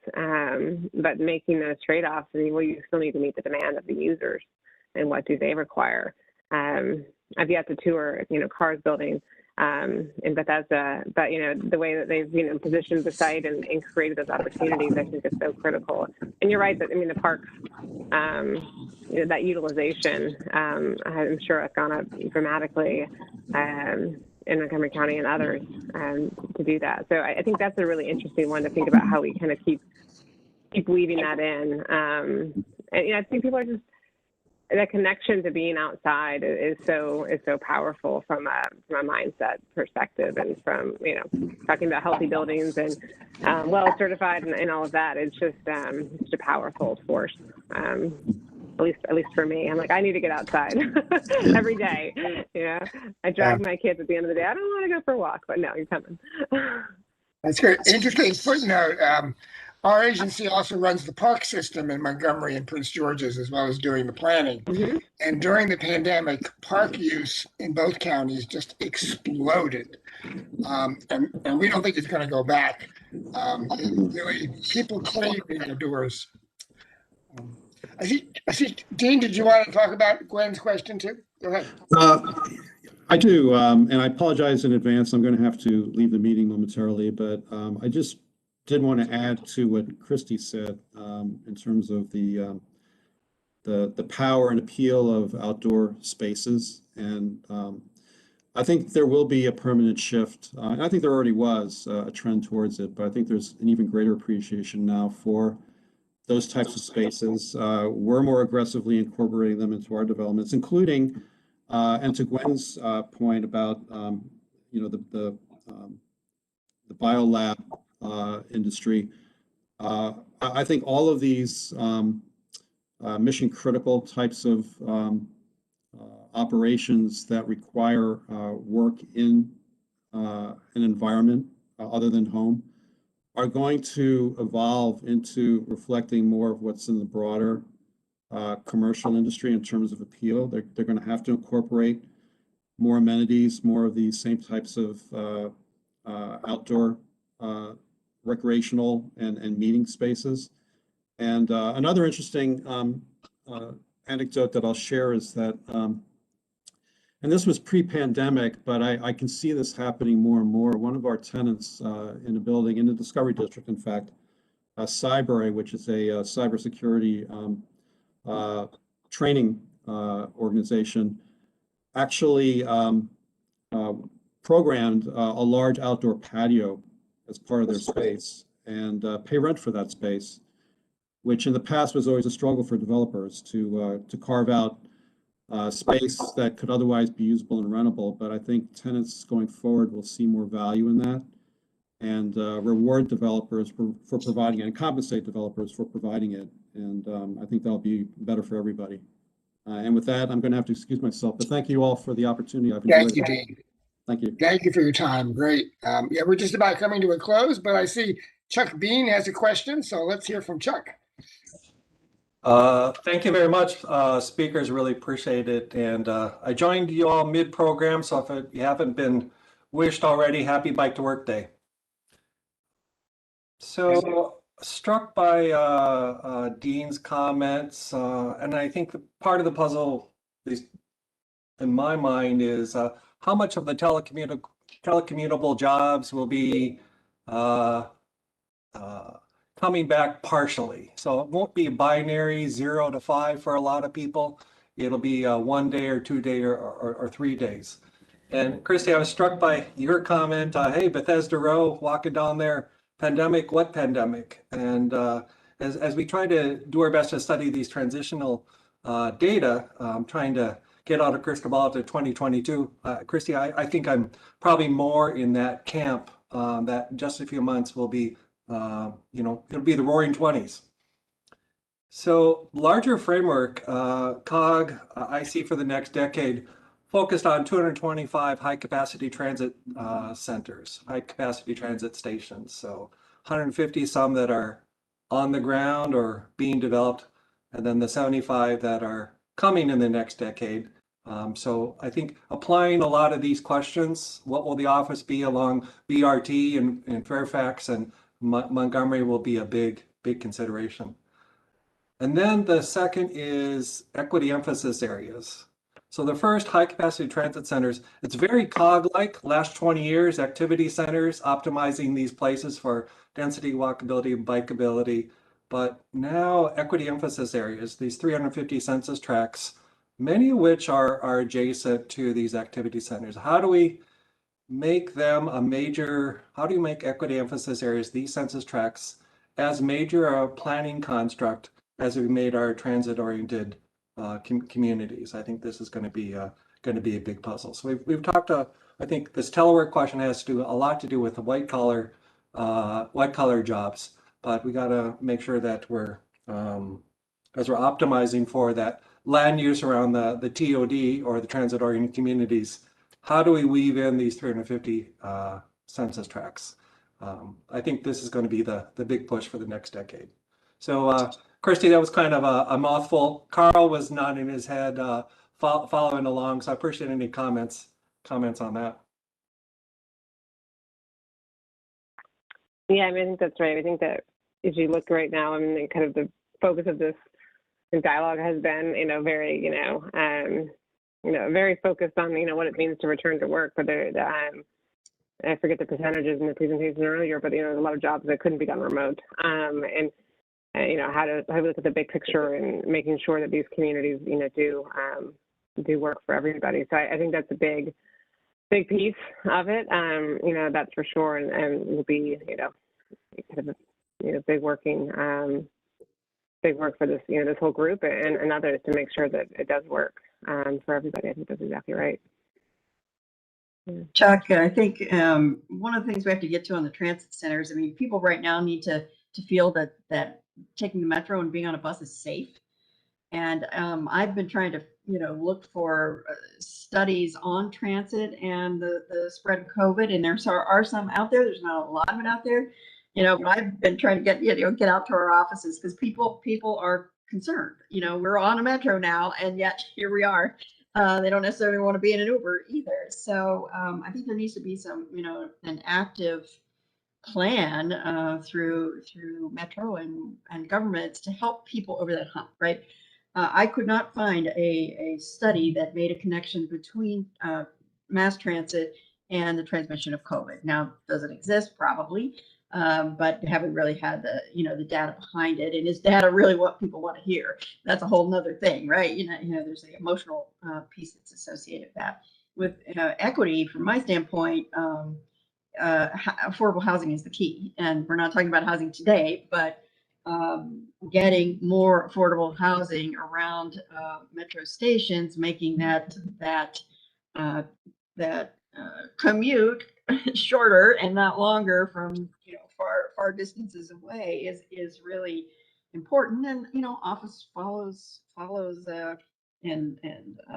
Speaker 3: but making those trade-offs, you still need to meet the demand of the users and what do they require. I've yet to tour, Cars building in Bethesda, but the way that they've positioned the site and created those opportunities, I think is so critical. And you're right that the parks, that utilization, I'm sure has gone up dramatically in Montgomery County and others to do that. So I think that's a really interesting one to think about how we kind of keep weaving that in. And I think people are just, that connection to being outside is so powerful from a mindset perspective, and from talking about healthy buildings and well certified and all of that. It's just a powerful force. At least for me, I'm like, I need to get outside every day. I drag my kids at the end of the day. I don't want to go for a walk, but no, you're coming.
Speaker 19: That's good. Interesting footnote. Our agency also runs the park system in Montgomery and Prince George's, as well as doing the planning. Mm-hmm. And during the pandemic, park use in both counties just exploded. And we don't think it's going to go back. Really, people crave the outdoors. I see, Dean, did you want to talk about Gwen's question too? Go ahead.
Speaker 4: I do, and I apologize in advance. I'm going to have to leave the meeting momentarily, but I just did want to add to what Christy said in terms of the power and appeal of outdoor spaces. And I think there will be a permanent shift. And I think there already was a trend towards it, but I think there's an even greater appreciation now for those types of spaces. We're more aggressively incorporating them into our developments, including, and to Gwen's point about, the biolab industry. I think all of these mission critical types of operations that require work in an environment other than home are going to evolve into reflecting more of what's in the broader commercial industry in terms of appeal. They're going to have to incorporate more amenities, more of these same types of outdoor recreational and meeting spaces. And another interesting anecdote that I'll share is that, and this was pre-pandemic, but I can see this happening more and more. One of our tenants in a building in the Discovery District, in fact, Cyber, which is a cybersecurity training organization, actually programmed a large outdoor patio as part of their space and pay rent for that space, which in the past was always a struggle for developers to carve out space that could otherwise be usable and rentable. But I think tenants going forward will see more value in that and reward developers for providing it and compensate developers for providing it. And I think that'll be better for everybody. And with that, I'm going to have to excuse myself, but thank you all for the opportunity. I've enjoyed
Speaker 19: Thank you,
Speaker 4: it.
Speaker 19: Dean.
Speaker 4: Thank you.
Speaker 19: Thank you for your time. Great. Yeah, we're just about coming to a close, but I see Chuck Bean has a question, so let's hear from Chuck.
Speaker 7: Thank you very much, speakers. Really appreciate it. And I joined you all mid-program, so if you haven't been wished already, happy Bike to Work Day. So struck by Dean's comments, and I think the part of the puzzle, at least in my mind, is how much of the telecommutable jobs will be coming back partially. So it won't be binary 0 to 5 for a lot of people. It'll be 1 day or 2 day or 3 days. And Christy, I was struck by your comment, hey, Bethesda Row, walking down there, pandemic, what pandemic? And as we try to do our best to study these transitional data, trying to get out of crystal ball to 2022, Christy, I think I'm probably more in that camp that just a few months will be it'll be the roaring 20s. So larger framework, COG, I see for the next decade, focused on 225 high capacity transit centers, high capacity transit stations. So 150, some that are on the ground or being developed, and then the 75 that are coming in the next decade. So I think applying a lot of these questions, what will the office be along BRT and Fairfax and Montgomery will be a big consideration. And then the second is equity emphasis areas. So the first, high capacity transit centers, it's very COG-like, last 20 years, activity centers, optimizing these places for density, walkability, and bikeability. But now equity emphasis areas, these 350 census tracts, many of which are adjacent to these activity centers. How do we make them a major, how do you make equity emphasis areas, these census tracts, as major planning construct as we made our transit-oriented communities? I think this is going to be a big puzzle. So we've talked. I think this telework question has to do a lot to do with the white collar jobs, but we got to make sure that we're as we're optimizing for that land use around the TOD or the transit-oriented communities. How do we weave in these 350 census tracts? I think this is going to be the big push for the next decade. So, Christy, that was kind of a mouthful. Carl was nodding his head, following along. So I appreciate any comments on that.
Speaker 3: Yeah, I mean, I think that's right. I think that if you look right now, I mean, kind of the focus of this dialogue has been, very, very focused on, what it means to return to work, whether I forget the percentages in the presentation earlier, but there's a lot of jobs that couldn't be done remote. And how to look at the big picture and making sure that these communities, do work for everybody. So I think that's a big piece of it. That's for sure, and will be, kind of big work for this, this whole group and others to make sure that it does work for everybody. I think that's exactly right.
Speaker 20: Chuck, I think one of the things we have to get to on the transit centers, people right now need to feel that taking the metro and being on a bus is safe. And I've been trying to, look for studies on transit and the spread of COVID, and there are some out there. There's not a lot of it out there. But I've been trying to get out to our offices because people are concerned. We're on a metro now, and yet here we are. They don't necessarily want to be in an Uber either. So I think there needs to be some, an active plan through Metro and governments to help people over that hump, right? I could not find a study that made a connection between mass transit and the transmission of COVID. Now, does it exist? Probably, but haven't really had the the data behind it. And is data really what people want to hear? That's a whole nother thing, right? There's the emotional piece that's associated with that. With equity, from my standpoint, affordable housing is the key. And we're not talking about housing today, but getting more affordable housing around metro stations, making that commute shorter and not longer from far distances away is really important. And office follows and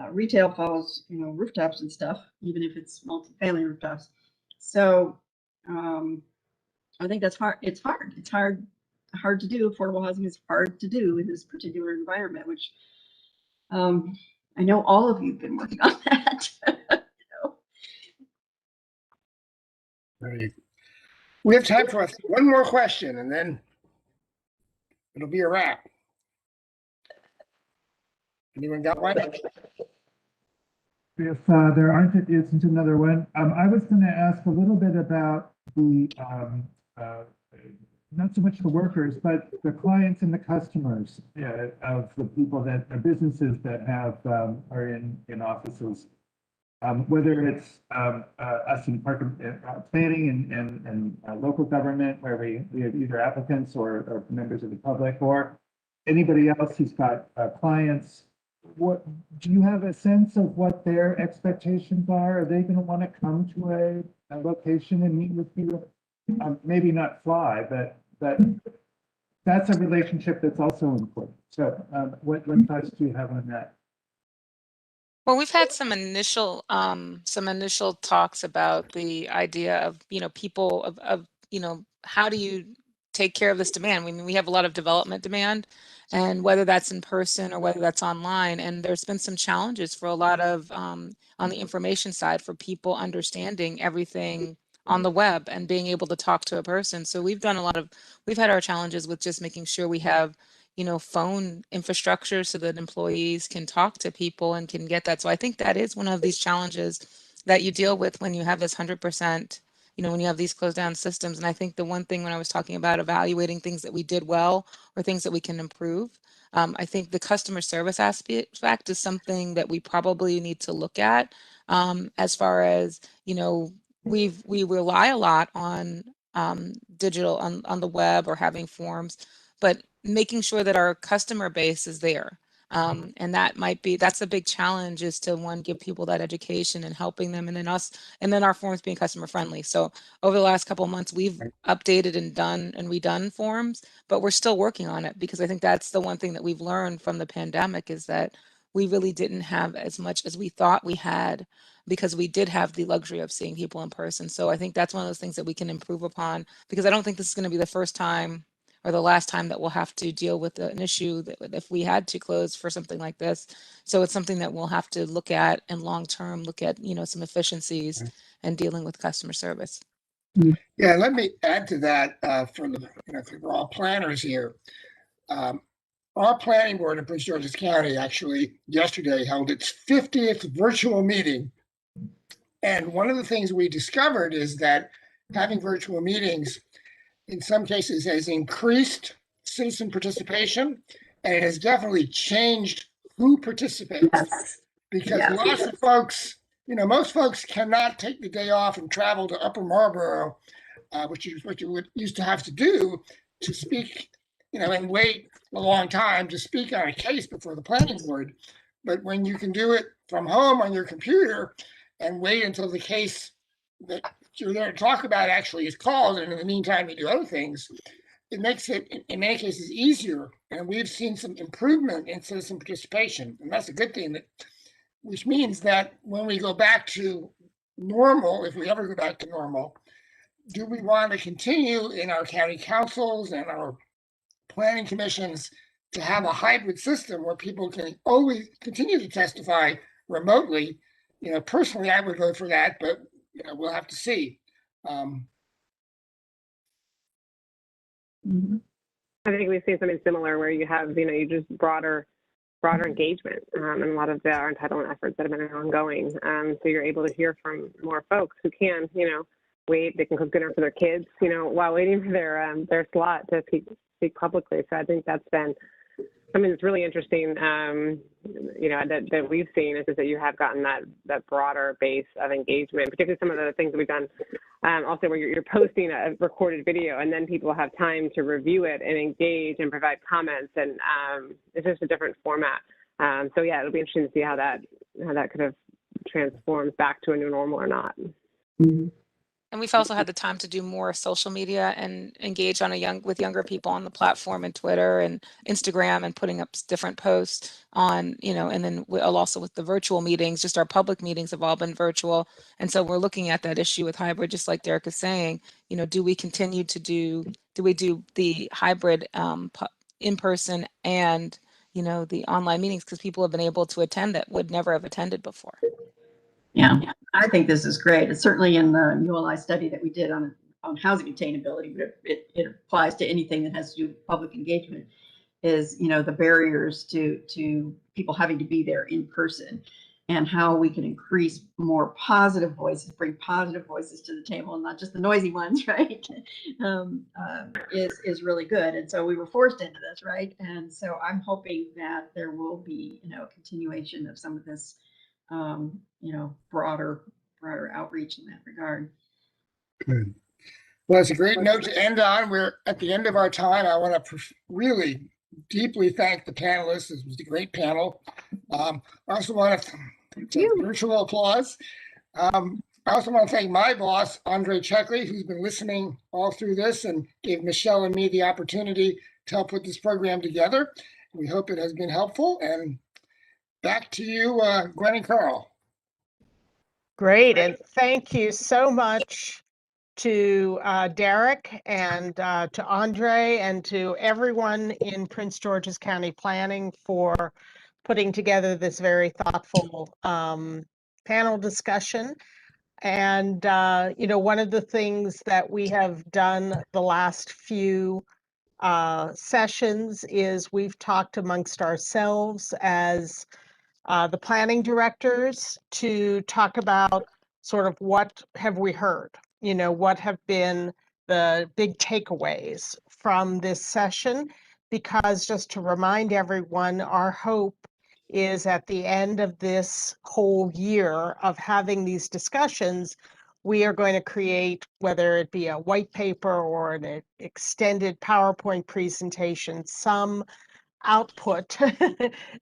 Speaker 20: retail follows rooftops and stuff, even if it's multifamily rooftops. So I think that's hard. It's hard to do. Affordable housing is hard to do in this particular environment, which I know all of you have been working on that.
Speaker 19: We have time for one more question, and then it'll be a wrap. Anyone got one?
Speaker 1: If there isn't another one, I was going to ask a little bit about the not so much the workers, but the clients and the customers of the people that are businesses that are in offices. Whether it's us in planning and local government, where we have either applicants or members of the public, or anybody else who's got clients. What do you have a sense of what their expectations are? Are they going to want to come to a location and meet with you? Maybe not fly, but that's a relationship that's also important. So what thoughts do you have on that?
Speaker 21: Well, we've had some initial talks about the idea of, people of how do you take care of this demand? I mean, we have a lot of development demand, and whether that's in person or whether that's online, and there's been some challenges for a lot of on the information side for people understanding everything on the web and being able to talk to a person. So we've had our challenges with just making sure we have phone infrastructure so that employees can talk to people and can get that. So I think that is one of these challenges that you deal with when you have this 100%, when you have these closed down systems. And I think the one thing when I was talking about evaluating things that we did well or things that we can improve, I think the customer service aspect is something that we probably need to look at as far as, we rely a lot on digital on the web or having forms, but making sure that our customer base is there. And that's a big challenge, is to give people that education and helping them, and then our forms being customer friendly. So over the last couple of months, we've updated and done and redone forms, but we're still working on it, because I think that's the one thing that we've learned from the pandemic, is that we really didn't have as much as we thought we had, because we did have the luxury of seeing people in person. So I think that's one of those things that we can improve upon, because I don't think this is going to be the first time or the last time that we'll have to deal with an issue that if we had to close for something like this. So it's something that we'll have to look at, and long-term look at, some efficiencies and dealing with customer service.
Speaker 19: Yeah, let me add to that for we're all planners here. Our planning board in Prince George's County actually yesterday held its 50th virtual meeting And one of the things we discovered is that having virtual meetings in some cases has increased citizen participation, and it has definitely changed who participates.
Speaker 20: Yes.
Speaker 19: Because
Speaker 20: Yes.
Speaker 19: lots of folks, most folks cannot take the day off and travel to Upper Marlboro, which is what you would used to have to do to speak, and wait a long time to speak on a case before the planning board. But when you can do it from home on your computer and wait until the case that you're there to talk about actually is called, and in the meantime you do other things, it makes it in many cases easier. And we've seen some improvement in citizen participation, and that's a good thing. Which means that when we go back to normal, if we ever go back to normal, do we want to continue in our county councils and our planning commissions to have a hybrid system where people can always continue to testify remotely? Personally, I would vote for that, but we'll have to see.
Speaker 3: I think we've seen something similar where you have, you just broader engagement and a lot of our entitlement efforts that have been ongoing. So you're able to hear from more folks who can, wait. They can cook dinner for their kids, while waiting for their slot to speak publicly. So I think that's been something that's really interesting, that we've seen is that you have gotten that broader base of engagement, particularly some of the things that we've done also where you're posting a recorded video and then people have time to review it and engage and provide comments, and it's just a different format. So yeah, it'll be interesting to see how that could have transformed back to a new normal or not.
Speaker 21: And we've also had the time to do more social media and engage with younger people on the platform and Twitter and Instagram and putting up different posts on, and then also with the virtual meetings, just our public meetings have all been virtual. And so we're looking at that issue with hybrid, just like Derek is saying, do we continue to do the hybrid in person and, the online meetings, because people have been able to attend that would never have attended before.
Speaker 20: Yeah, I think this is great. It's certainly in the ULI study that we did on housing attainability, but it applies to anything that has to do with public engagement, is, the barriers to people having to be there in person, and how we can increase more positive voices, bring positive voices to the table and not just the noisy ones, right? Is really good. And so we were forced into this, right? And so I'm hoping that there will be, a continuation of some of this broader outreach in that regard.
Speaker 19: Good. Well, it's a great note to end on. We're at the end of our time. I want to really deeply thank the panelists. This was a great panel. I also want to virtual applause. I also want to thank my boss, Andre Checkley, who's been listening all through this and gave Michelle and me the opportunity to help put this program together. We hope it has been helpful. And back to you, Gwen and Carl.
Speaker 2: Great, and thank you so much to Derek and to Andre and to everyone in Prince George's County Planning for putting together this very thoughtful panel discussion. And, one of the things that we have done the last few sessions is we've talked amongst ourselves as the planning directors to talk about sort of what have we heard, what have been the big takeaways from this session, because just to remind everyone, our hope is at the end of this whole year of having these discussions, we are going to create, whether it be a white paper or an extended PowerPoint presentation, some output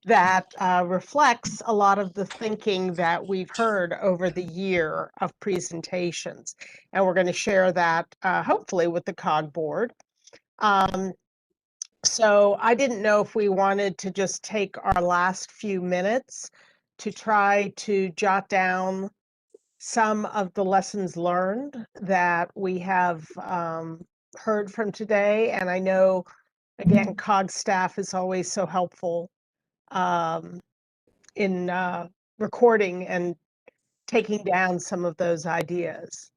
Speaker 2: that reflects a lot of the thinking that we've heard over the year of presentations. And we're going to share that hopefully with the COG board. So I didn't know if we wanted to just take our last few minutes to try to jot down some of the lessons learned that we have heard from today. And I know, again, COG staff is always so helpful in recording and taking down some of those ideas.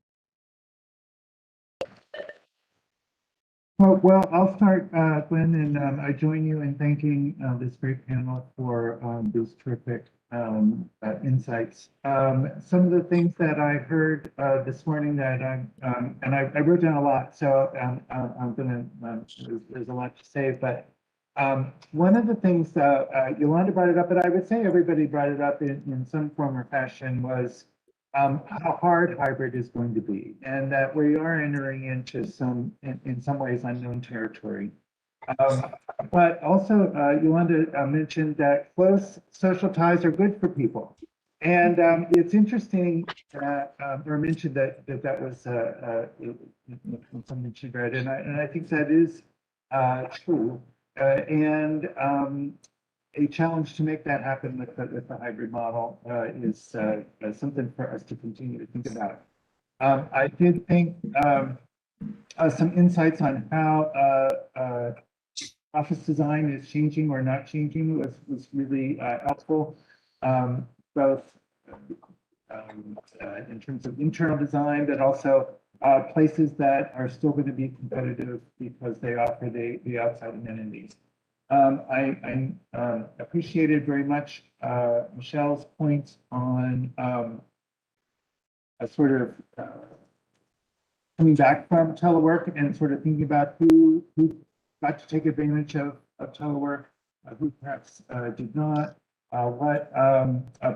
Speaker 1: Well, I'll start, Glenn, and I join you in thanking this great panel for these terrific insights. Some of the things that I heard this morning that and I wrote down a lot, so I'm gonna, there's a lot to say, but one of the things that Yolanda brought it up, but I would say everybody brought it up in some form or fashion was how hard hybrid is going to be, and that we are entering into some, in some ways, unknown territory. But also, Yolanda mentioned that close social ties are good for people. And it's interesting that, or mentioned that was something she read, and I think that is true. And a challenge to make that happen with the hybrid model is something for us to continue to think about. I did think some insights on how office design is changing or not changing was really helpful, both in terms of internal design, but also places that are still going to be competitive because they offer the outside amenities. I appreciated very much Michelle's points on a sort of coming back from telework and sort of thinking about who got to take advantage of telework, who perhaps did not, what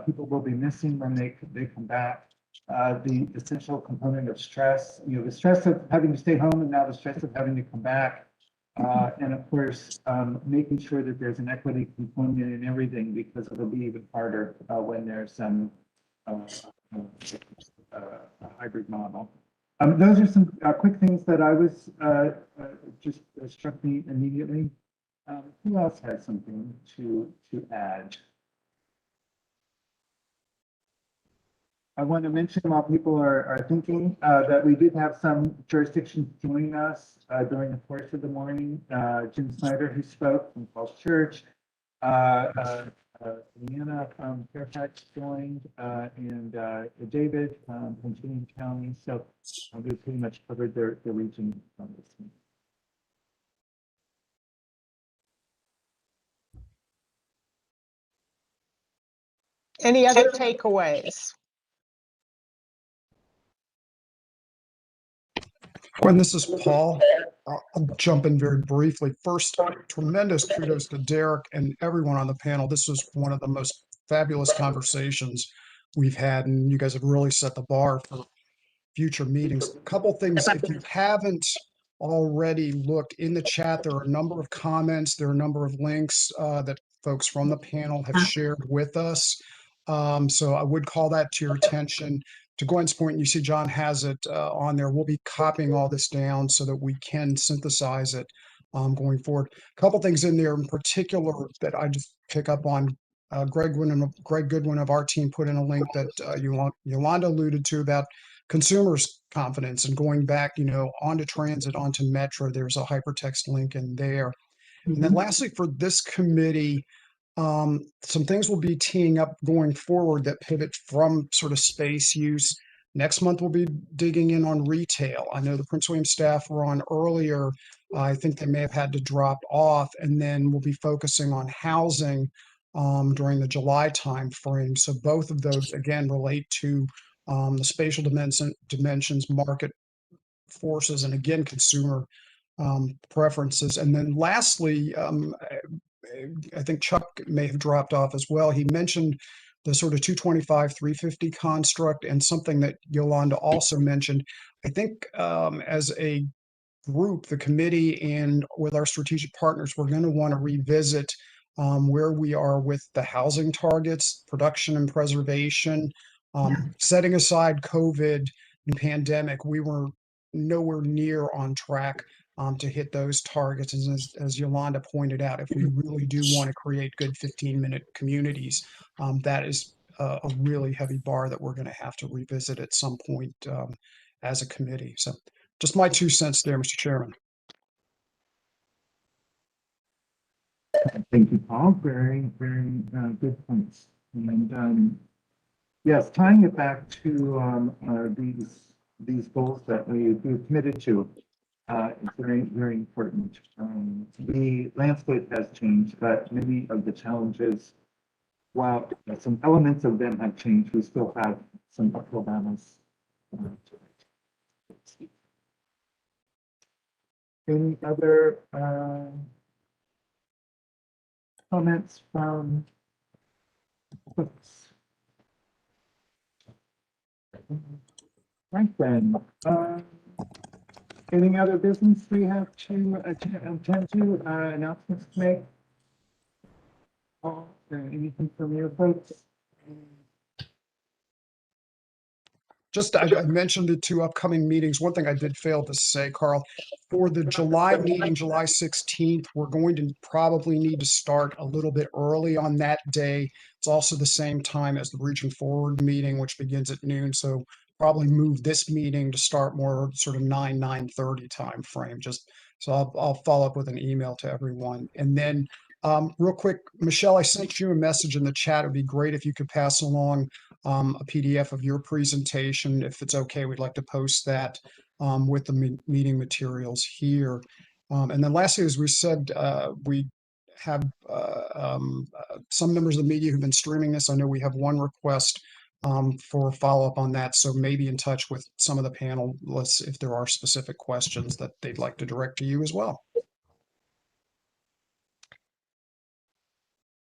Speaker 1: people will be missing when they come back. The essential component of stress, the stress of having to stay home and now the stress of having to come back. And of course, making sure that there's an equity component in everything, because it'll be even harder when there's some a hybrid model. Those are some quick things that I was just struck me immediately. Who else has something to add? I want to mention, while people are thinking, that we did have some jurisdictions join us during the course of the morning. Jim Snyder, who spoke from Falls Church, Leanna from Fairfax joined, and David from Union County. So we pretty much covered the region on this one.
Speaker 2: Any other takeaways?
Speaker 12: Gwen, this is Paul. I'll jump in very briefly. First, tremendous kudos to Derek and everyone on the panel. This was one of the most fabulous conversations we've had, and you guys have really set the bar for future meetings. A couple things, if you haven't already looked in the chat, there are a number of comments, there are a number of links that folks from the panel have shared with us. So I would call that to your attention. To Gwen's point, you see John has it on there. We'll be copying all this down so that we can synthesize it going forward. A couple things in there in particular that I just pick up on. Greg Goodwin of our team put in a link that Yolanda alluded to about consumers' confidence and going back, onto transit, onto Metro. There's a hypertext link in there. And then lastly, for this committee, some things will be teeing up going forward that pivot from sort of space use. Next month, we'll be digging in on retail. I know the Prince William staff were on earlier. I think they may have had to drop off, and then we'll be focusing on housing during the July timeframe. So both of those, again, relate to the spatial dimensions, market forces, and again, consumer preferences. And then lastly, I think Chuck may have dropped off as well. He mentioned the sort of 225, 350 construct, and something that Yolanda also mentioned. I think as a group, the committee, and with our strategic partners, we're going to want to revisit where we are with the housing targets, production and preservation. Setting aside COVID and pandemic, we were nowhere near on track to hit those targets. And as Yolanda pointed out, if we really do want to create good 15-minute communities, that is a really heavy bar that we're going to have to revisit at some point as a committee. So just my 2 cents there, Mr. Chairman.
Speaker 1: Thank you, Paul. Very, very good points. And yes, tying it back to these goals that we've committed to. is very, very important. The landscape has changed, but many of the challenges, while some elements of them have changed, we still have some uphill battles. Any other comments from folks? Right then, any other business we have to attend to, announcements to make? Anything from you folks?
Speaker 12: Just, I mentioned the two upcoming meetings. One thing I did fail to say, Carl, for the July meeting, July 16th, we're going to probably need to start a little bit early on that day. It's also the same time as the Region Forward meeting, which begins at noon. So probably move this meeting to start more sort of 9:30 time frame. Just so I'll follow up with an email to everyone. And then real quick, Michelle, I sent you a message in the chat. It'd be great if you could pass along a PDF of your presentation. If it's okay, we'd like to post that with the meeting materials here. And then lastly, as we said, we have some members of the media who've been streaming this. I know we have one request for follow-up on that, so maybe in touch with some of the panelists if there are specific questions that they'd like to direct to you as well.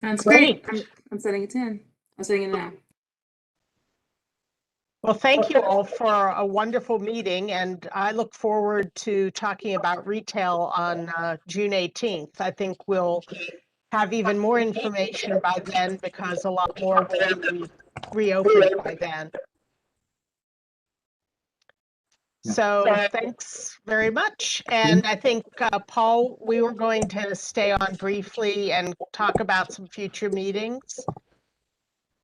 Speaker 8: Sounds
Speaker 2: Great.
Speaker 8: great. I'm setting it in. I'm setting it now.
Speaker 2: Well, thank you all for a wonderful meeting, and I look forward to talking about retail on June 18th. I think we'll have even more information by then because a lot more will be reopened by then. So thanks very much. And I think, Paul, we were going to stay on briefly and talk about some future meetings.